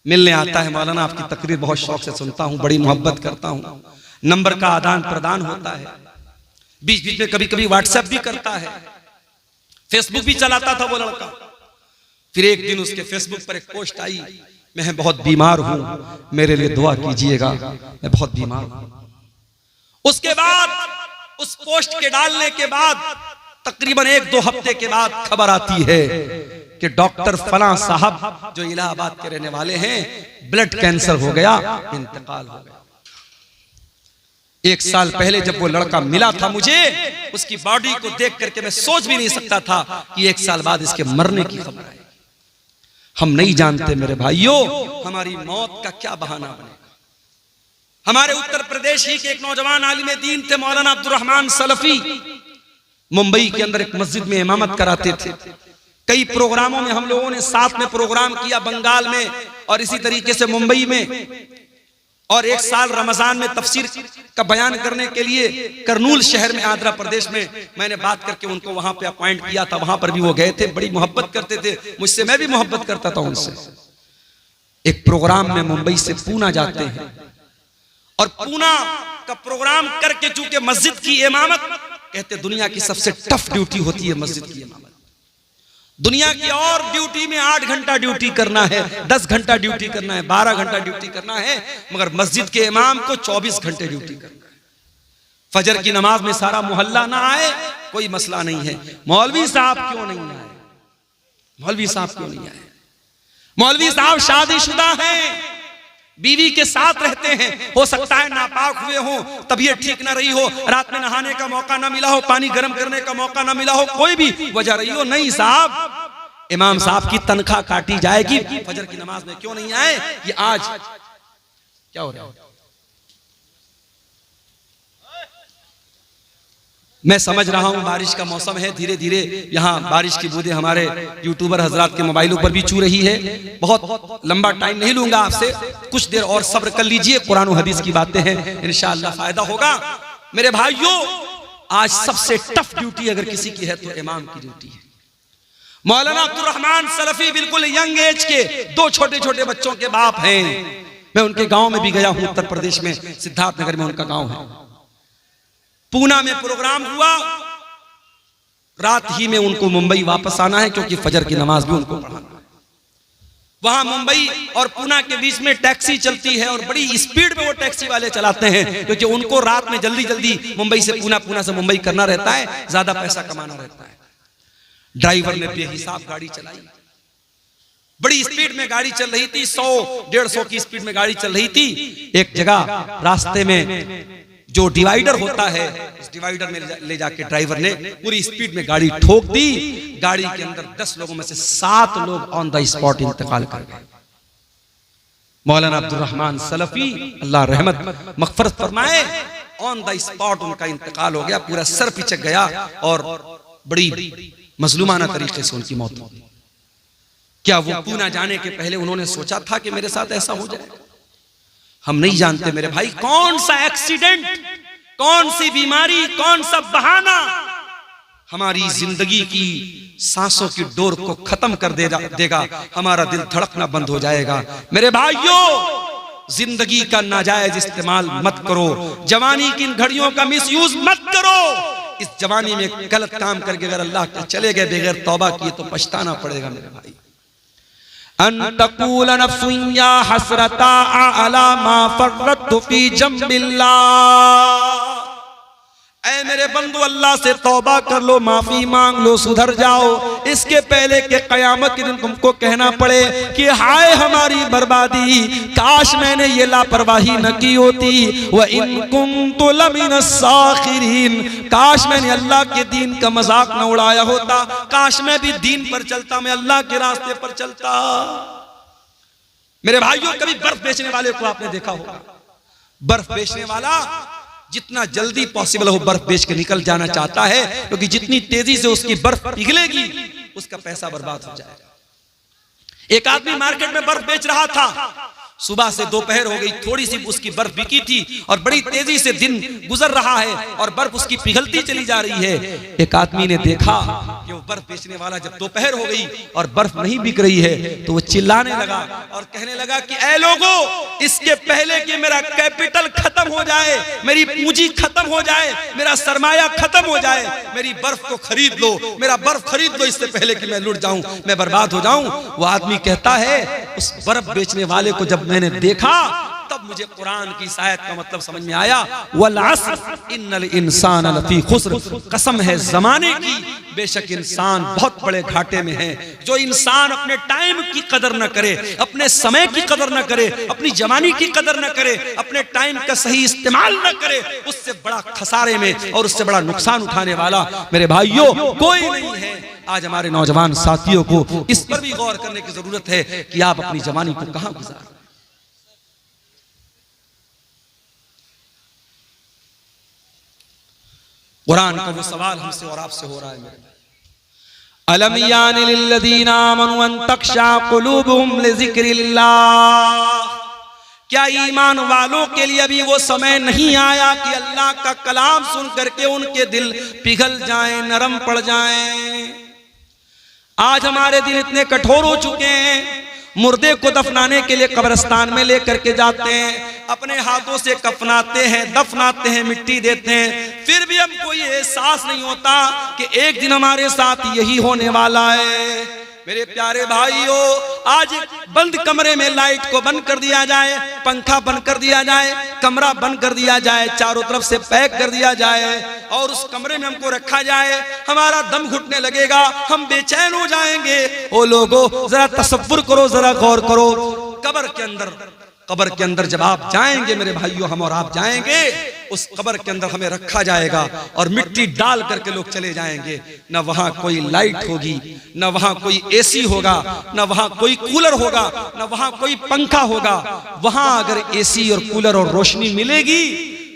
मिलने आता है, मौलाना आपकी तकरीर बहुत शौक से सुनता हूं, बड़ी मोहब्बत करता हूं, नंबर का आदान प्रदान होता है, बीच बीच में कभी कभी व्हाट्सएप भी करता है, फेसबुक भी चलाता था वो लड़का। फिर एक दिन उसके फेसबुक पर एक पोस्ट आई, मैं बहुत बीमार हूं, मेरे लिए दुआ कीजिएगा, मैं बहुत बीमार हूं। उसके बाद उस पोस्ट के डालने के बाद तकरीबन 1-2 हफ्ते के बाद खबर आती है कि डॉक्टर फलां साहब जो इलाहाबाद के रहने वाले हैं, ब्लड कैंसर हो गया, इंतकाल हो गया। 1 साल पहले जब वो लड़का मिला था मुझे, उसकी बॉडी को देख करके मैं सोच भी नहीं सकता था कि 1 साल बाद इसके मरने की खबर आई। हम नहीं जानते मेरे भाइयों, हमारी मौत का क्या बहाना बनेगा। हमारे उत्तर प्रदेश ही के एक नौजवान आलिम दीन थे, मौलाना अब्दुल रहमान सलफी, मुंबई के अंदर एक मस्जिद में इमामत कराते थे। कई प्रोग्रामों में हम लोगों ने साथ में प्रोग्राम किया, बंगाल में और इसी तरीके से मुंबई में। और 1 साल रमजान में तफसीर का बयान करने के लिए करनूल शहर में, आंध्र प्रदेश में, मैंने बात करके उनको वहां पे अपॉइंट किया था। वहां पर भी वो गए थे, बड़ी मोहब्बत करते थे मुझसे, मैं भी मोहब्बत करता था उनसे। एक प्रोग्राम में मुंबई से पूना जाते हैं और पूना का प्रोग्राम करके चूंकि मस्जिद की इमामत, कहते दुनिया की सबसे टफ ड्यूटी होती है मस्जिद की इमामत। दुनिया की और ड्यूटी में 8 घंटा ड्यूटी करना है, 10 घंटा ड्यूटी करना है, 12 घंटा ड्यूटी करना है, मगर मस्जिद के इमाम को 24 घंटे ड्यूटी करना है। फजर की नमाज में सारा मोहल्ला ना आए कोई मसला नहीं है, मौलवी साहब क्यों नहीं आए, मौलवी साहब क्यों नहीं आए? मौलवी साहब शादीशुदा हैं, बीवी के साथ रहते हैं, हो सकता है नापाक हुए हो, तबीयत ठीक ना रही हो, रात में नहाने का मौका ना मिला हो, पानी गर्म करने का मौका ना मिला हो, कोई भी वजह रही हो, नहीं साहब, इमाम साहब की तनख्वाह काटी जाएगी, फजर की नमाज में क्यों नहीं आए? ये आज क्या हो रहा है? मैं समझ रहा हूं बारिश का मौसम है, धीरे धीरे यहाँ बारिश की बूंदें हमारे यूट्यूबर हजरात के मोबाइलों पर भी चू रही है। बहुत लंबा टाइम नहीं लूंगा आपसे, कुछ देर और सब्र कर लीजिए, कुरान और हदीस की बातें हैं, इंशाअल्लाह फायदा होगा। मेरे भाइयों, आज सबसे टफ ड्यूटी अगर किसी की है तो इमाम की ड्यूटी है। मौलाना अब्दुल रहमान सलफी बिल्कुल यंग एज के 2 छोटे छोटे बच्चों के बाप हैं। मैं उनके गांव में भी गया हूं, उत्तर प्रदेश में सिद्धार्थनगर में उनका गांव है। पूना में प्रोग्राम हुआ, रात ही में उनको मुंबई वापस आना है, क्योंकि फजर की नमाज भी उनको पढ़ाना है। वहां मुंबई और पूना के बीच में टैक्सी चलती है और बड़ी स्पीड में वो टैक्सी वाले चलाते हैं, क्योंकि उनको रात में जल्दी जल्दी मुंबई से पूना, पूना से मुंबई करना रहता है, ज्यादा पैसा कमाना रहता है। ड्राइवर ने बेहिसाब गाड़ी चलाई, बड़ी स्पीड में गाड़ी चल रही थी, 100-150 की स्पीड में गाड़ी चल रही थी। एक जगह रास्ते में जो डिवाइडर होता है, उस डिवाइडर में ले जाके ड्राइवर ने पूरी स्पीड में गाड़ी ठोक दी। गाड़ी के अंदर 10 लोगों में से 7 लोग ऑन द स्पॉट इंतकाल कर गए। मौलाना अब्दुल रहमान सलफी, अल्लाह रहमत मगफरत फरमाए, ऑन द स्पॉट उनका इंतकाल हो गया, पूरा सर पिचक गया और बड़ी मजलूमाना तरीके से उनकी मौत हो गई। क्या वो पूना जाने के पहले उन्होंने सोचा था कि मेरे साथ ऐसा हो जाए? हम नहीं जानते मेरे भाई, कौन सा एक्सीडेंट, कौन सी बीमारी, कौन सा बहाना हमारी जिंदगी की सांसों की डोर को खत्म कर देगा, हमारा दिल धड़कना बंद हो जाएगा। मेरे भाइयों, जिंदगी का नाजायज इस्तेमाल मत करो, जवानी की इन घड़ियों का मिसयूज मत करो। इस जवानी में गलत काम करके अगर अल्लाह के चले गए बगैर तौबा किए तो पछताना पड़ेगा मेरे भाई। अनतकूल नफ्सुन या हसरता अला मा फर्रतु फी जंबिल्लाह। ऐ मेरे बंदो, अल्लाह से तौबा कर लो, माफी मांग लो, सुधर जाओ। इसके पहले के कयामत के दिन तुमको कहना पड़े कि हाय हमारी बर्बादी, काश मैंने ये लापरवाही न की होती। व इन कुन्तु लमिनस साखिरीन, काश मैंने अल्लाह के दीन का मजाक न उड़ाया होता, काश मैं भी दीन पर चलता, मैं अल्लाह के रास्ते पर चलता। मेरे भाइयों, कभी बर्फ बेचने वाले को आपने देखा होगा? बर्फ बेचने वाला जितना जल्दी पॉसिबल हो बर्फ बेच के निकल जाना चाहता है, क्योंकि जितनी तेजी से उसकी बर्फ पिघलेगी उसका पैसा बर्बाद हो जाएगा। एक आदमी मार्केट में बर्फ बेच रहा था, सुबह से दोपहर हो गई, थोड़ी सी उसकी बर्फ बिकी थी और बड़ी तेजी से दिन गुजर रहा है और बर्फ उसकी पिघलती चली जा रही है। एक आदमी ने देखा कि वो बर्फ बेचने वाला जब दोपहर हो गई और बर्फ नहीं बिक रही है तो वो चिल्लाने लगा और कहने लगा कि ऐ लोगों, इसके पहले कि मेरा कैपिटल खत्म हो जाए, मेरी पूंजी खत्म हो जाए, मेरा सरमाया खत्म हो जाए, मेरी बर्फ को खरीद लो, मेरा बर्फ खरीद लो, इससे पहले कि मैं लुट जाऊं, मैं बर्बाद हो जाऊं। वो आदमी कहता है उस बर्फ बेचने वाले को जब मैंने देखा तब मुझे कुरान की इस आयत का मतलब समझ में आया, वल अस्र इन्नल इंसान लफी खुस्र, कसम है जमाने की, बेशक इंसान बहुत बड़े घाटे में है। जो इंसान अपने टाइम की कदर न करे, अपने समय की कदर न करे, अपनी जवानी की कदर न करे, अपने टाइम का सही इस्तेमाल न करे, उससे बड़ा खसारे में और उससे बड़ा नुकसान उठाने वाला मेरे भाइयों कोई नहीं है। आज हमारे नौजवान साथियों को इस पर भी गौर करने की जरूरत है कि आप अपनी जवानी को कहां गुजारें। कुरान का वो सवाल हमसे और आपसे हो रहा है मेरे, अलम यानि लिल्लज़ीना आमनू अन तख्शा कुलूबुहुम लिज़िक्रिल्लाह, क्या ईमान वालों के लिए अभी वो समय नहीं आया कि अल्लाह का कलाम सुन करके उनके दिल पिघल जाएं, नरम पड़ जाएं। आज हमारे दिल इतने कठोर हो चुके हैं, मुर्दे को दफनाने के लिए कब्रिस्तान में लेकर के जाते हैं, अपने हाथों से कफनाते हैं, दफनाते हैं, मिट्टी देते हैं, फिर भी हमको ये एहसास नहीं होता कि एक दिन हमारे साथ यही होने वाला है। मेरे प्यारे भाइयों, आज बंद कमरे में लाइट को बंद कर दिया जाए, पंखा बंद कर दिया जाए, कमरा बंद कर दिया जाए, चारों तरफ से पैक कर दिया जाए और उस कमरे में हमको रखा जाए, हमारा दम घुटने लगेगा, हम बेचैन हो जाएंगे। ओ लोगों, जरा तसव्वुर करो, जरा गौर करो, कब्र के अंदर जब आप जाएंगे मेरे भाइयों, हम और आप जाएंगे, उस कब्र के अंदर हमें रखा जाएगा और मिट्टी डाल करके लोग चले जाएंगे। न वहां कोई लाइट होगी, न वहां कोई एसी होगा, न वहां कोई कूलर होगा, न वहां कोई पंखा होगा। वहां अगर एसी और कूलर और रोशनी मिलेगी,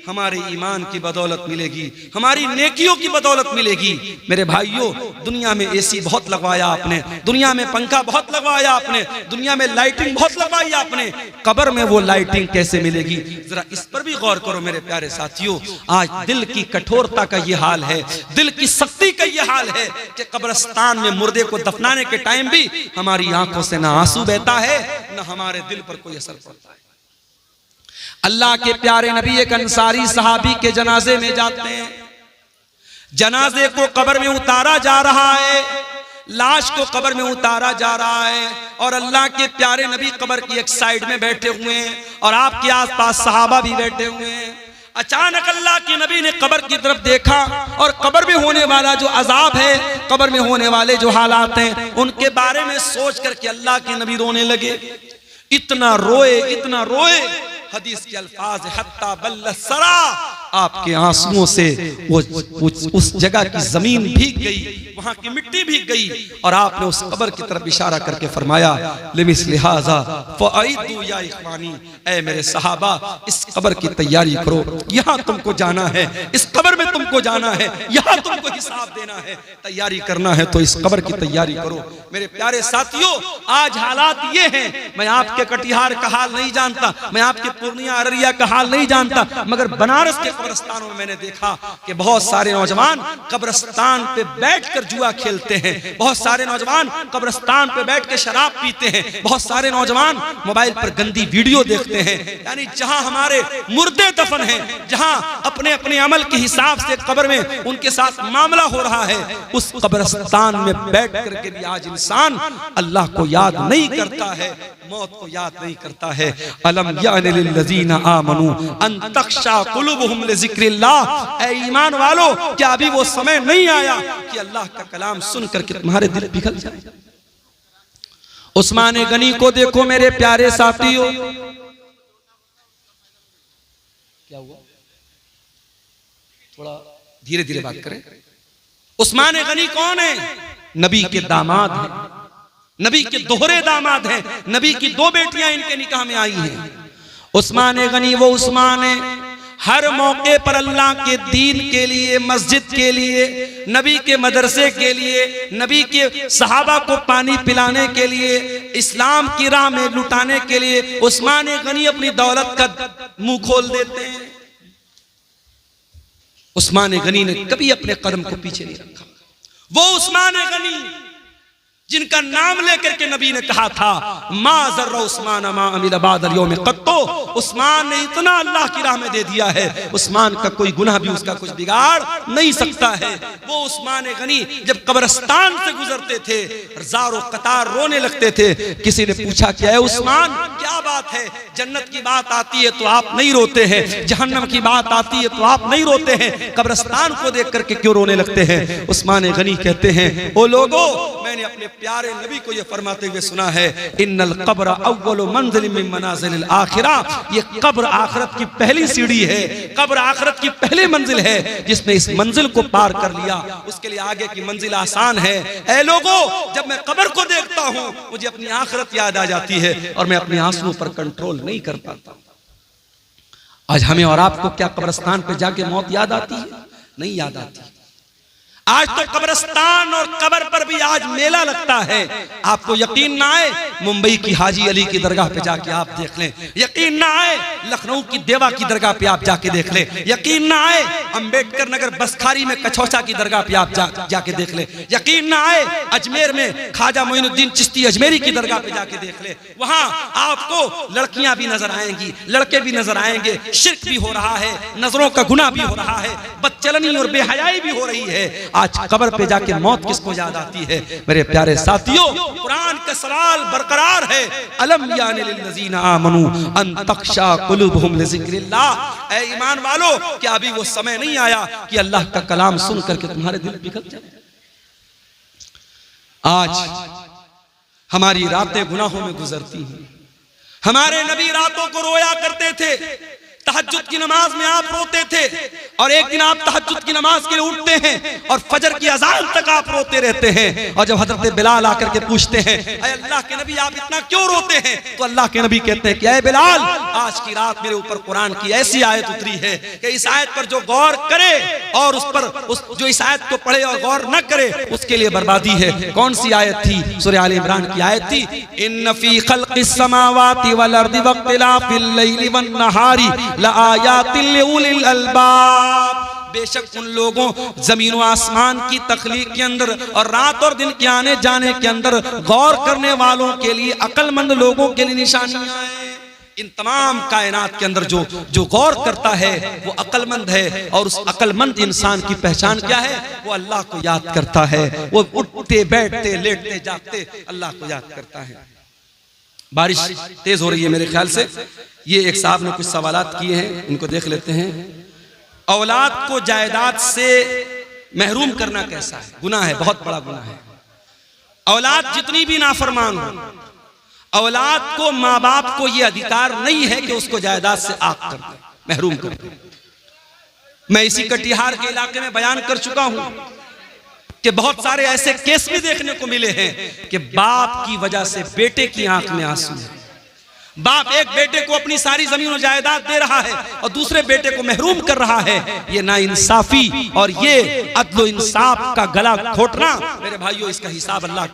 हमारे ईमान की बदौलत मिलेगी, हमारी नेकियों की बदौलत मिलेगी। मेरे भाइयों, दुनिया में एसी बहुत लगवाया आपने, दुनिया में पंखा बहुत लगवाया आपने, दुनिया में लाइटिंग बहुत लगवाई आपने, कब्र में वो लाइटिंग कैसे मिलेगी? जरा इस पर भी गौर करो मेरे प्यारे साथियों। आज दिल की कठोरता का ये हाल है, दिल की सख्ती का ये हाल है कि कब्रिस्तान में मुर्दे को दफनाने के टाइम भी हमारी आंखों से ना आंसू बहता है, न हमारे दिल पर कोई असर पड़ता है। अल्लाह के प्यारे नबी एक अंसारी सहाबी के जनाजे में जाते हैं, जनाजे को कब्र में उतारा जा रहा है, लाश को कब्र में उतारा जा रहा है और अल्लाह के प्यारे नबी कब्र की एक साइड में बैठे हुए हैं और आपके आसपास सहाबा भी बैठे हुए हैं। अचानक अल्लाह के नबी ने कब्र की तरफ देखा और कब्र में होने वाला जो अजाब है, कब्र में होने वाले जो हालात हैं, उनके बारे में सोच करके अल्लाह के नबी रोने लगे। इतना रोए, हदीस के अल्फाज हत्ता बल्ल सरा, आपके आंसुओं से वो उस जगह की जमीन भीग गई, वहां की मिट्टी भीग गई और आपने उस कब्र की तरफ इशारा करके फरमाया, लिमिस्लि हाज़ा फ़अइदू या इख़वानी, ऐ मेरे सहाबा, इस कब्र की तैयारी करो, यहाँ तुमको जाना है, इस कब्र में तुमको जाना है, यहाँ तुमको हिसाब देना है, तैयारी करना है तो इस कब्र की तैयारी करो। मेरे प्यारे साथियों, आज हालात ये हैं, मैं आपके कटिहार का हाल नहीं जानता, मैं आपके पूर्णिया अररिया का हाल नहीं जानता, मगर बनारस के कब्रिस्तानों में मैंने देखा कि बहुत सारे नौजवान कब्रिस्तान पे बैठकर जुआ खेलते हैं, बहुत सारे नौजवान कब्रिस्तान पे बैठ के शराब पीते हैं, बहुत सारे नौजवान मोबाइल पर गंदी वीडियो देखते हैं। यानी जहां हमारे मुर्दे दफन हैं, जहां अपने अपने अमल के हिसाब से कब्र में उनके साथ मामला हो रहा है, उस कब्रिस्तान में बैठ करके भी आज इंसान अल्लाह को याद नहीं करता है, मौत को याद नहीं करता है। अलम यानि लिल्लज़ीना आमनू अन तख्शा कुलूबुहुम लिज़िक्रिल्लाह। ऐ ईमान वालों, क्या अभी वो समय नहीं आया कि अल्लाह का कलाम सुन करके तुम्हारे दिल पिघल जाए? उस्मान गनी को देखो मेरे प्यारे साथियों। क्या हुआ? थोड़ा धीरे धीरे बात करें। उस्मान गनी कौन है? नबी के दामाद हैं, नबी के दोहरे दामाद हैं, नबी की 2 बेटियां इनके निकाह में आई हैं। उस्मान गनी वो उस्मान है, हर मौके पर अल्लाह के दीन के लिए, मस्जिद के लिए, नबी के मदरसे के लिए, नबी के सहाबा को पानी पिलाने के लिए, इस्लाम की राह में लुटाने के लिए उस्मान गनी अपनी दौलत का मुंह खोल देते हैं। उस्मान गनी ने कभी अपने कदम को पीछे नहीं रखा। वो उस्मान गनी जिनका नाम लेकर के नबी ने कहा था मा ज़र्रा उस्मान मा अमिल बाद अल यौम क़त्तो। उस्मान ने इतना अल्लाह की राह में दे दिया है, उस्मान का कोई गुनाह भी उसका कुछ बिगाड़ नहीं सकता है। वो उस्मान गनी जब कब्रिस्तान से गुजरते थे, ज़ारो कतार रोने लगते थे। किसी ने पूछा क्या है उस्मान, क्या बात है? जन्नत की बात आती है तो आप नहीं रोते हैं, जहन्नम की बात आती है तो आप नहीं रोते हैं, कब्रिस्तान को देख करके क्यों रोने लगते हैं? उस्मान गनी कहते हैं, ओ लोगो, मैंने अपने प्यारे नबी को ये फरमाते हुए सुना है, इन्नल कब्र अव्वलु मंजिल मिन मनाजिलिल आखिरह। ये कब्र आखिरत की पहली सीढ़ी है, कब्र आखिरत की पहली मंजिल है। जिसने इस मंजिल को पार कर लिया उसके लिए आगे की मंजिल आसान है। ऐ लोगों, जब मैं कब्र को देखता हूं मुझे अपनी आखिरत याद आ जाती है और मैं अपने आंसुओं पर कंट्रोल नहीं कर पाता। आज हमें और आपको क्या कब्रिस्तान पे जाके मौत याद आती है? नहीं याद आती। आज तो कब्रिस्तान और कब्र पर भी आज मेला लगता है। आपको यकीन ना आए, मुंबई की हाजी अली की दरगाह पे जाके आप देख लें। यकीन ना आए, लखनऊ की देवा की दरगाह पे आप जाके देख लें। यकीन ना आए, अंबेडकर नगर बसखारी में कछौचा की दरगाह पे आप जाके देख लें। यकीन ना आए, अजमेर में ख्वाजा मोइनुद्दीन चिश्ती अजमेरी की दरगाह पे जाके देख लें। वहां आपको लड़कियां भी नजर आएंगी, लड़के भी नजर आएंगे, शिर्क भी हो रहा है, नजरों का गुनाह भी हो रहा है, बदचलनी और बेहयाई भी हो रही है। आज कब्र पे जाके मौत किसको याद आती है? मेरे प्यारे साथियों, कुरान का सवाल बरकरार है, अलम यानि लिल्लज़ीना आमनू अन तख्शा कुलूबुहुम लिज़िक्रिल्लाह। ऐ ईमान वालों, क्या अभी वो समय नहीं आया कि अल्लाह का कलाम सुन करके तुम्हारे दिल पिघल जाए? आज हमारी रातें गुनाहों में गुजरती हैं। हमारे नबी रातों को रोया करते थे, तहज्जुद की नमाज में आप रोते थे, और एक दिन आप तहज्जुद की नमाज के लिए उठते हैं और फजर की अजान तक आप रोते रहते हैं। और जब हजरत बिलाल आकर के पूछते हैं, ऐ अल्लाह के नबी आप इतना क्यों रोते हैं? तो अल्लाह के नबी कहते हैं कि ऐ बिलाल, आज की रात मेरे ऊपर कुरान की ऐसी आयत उतरी है कि इस आयत पर जो गौर करे और जो इस आयत को पढ़े और गौर न करे उसके लिए बर्बादी है। कौन सी आयत थी? सूरह आल इमरान की आयत थी, इन्न फी खल्क़िस समावाति वल अर्दि वख्तिलाफिल लैलि वन नहारी लआयातिल लिउलिल अलबाब। बेशक उन लोगों, जमीन व आसमान की तख्लीक के अंदर और रात और दिन के आने जाने के अंदर गौर करने वालों के लिए, अक्लमंद लोगों के लिए निशानियां हैं। इन तमाम कायनात के अंदर जो गौर करता है वो अक्लमंद है, और उस अक्लमंद इंसान की पहचान क्या है? वो अल्लाह को याद करता है। वो उठते बैठते लेटते जागते अल्लाह को याद करता है। बारिश तेज हो रही है मेरे ख्याल से। ये एक साहब ने कुछ सवालात किए हैं, इनको देख लेते हैं। औलाद को जायदाद से महरूम करना कैसा है? गुनाह है, बहुत बड़ा गुनाह है। औलाद जितनी भी नाफरमान हो, औलाद को, माँ बाप को यह अधिकार नहीं है कि उसको जायदाद से आग कर दे, महरूम कर दे। मैं इसी कटिहार के इलाके में बयान कर चुका हूं कि बहुत सारे ऐसे केस भी देखने को मिले हैं कि बाप की वजह से बेटे की आंख में आंसू है। बाप एक बेटे को अपनी सारी जमीन और जायदाद दे रहा है और दूसरे बेटे को महरूम कर रहा है। ये नाइंसाफी और ये अदल इंसाफ का गला घोटना, मेरे भाइयों, इसका हिसाब अल्लाह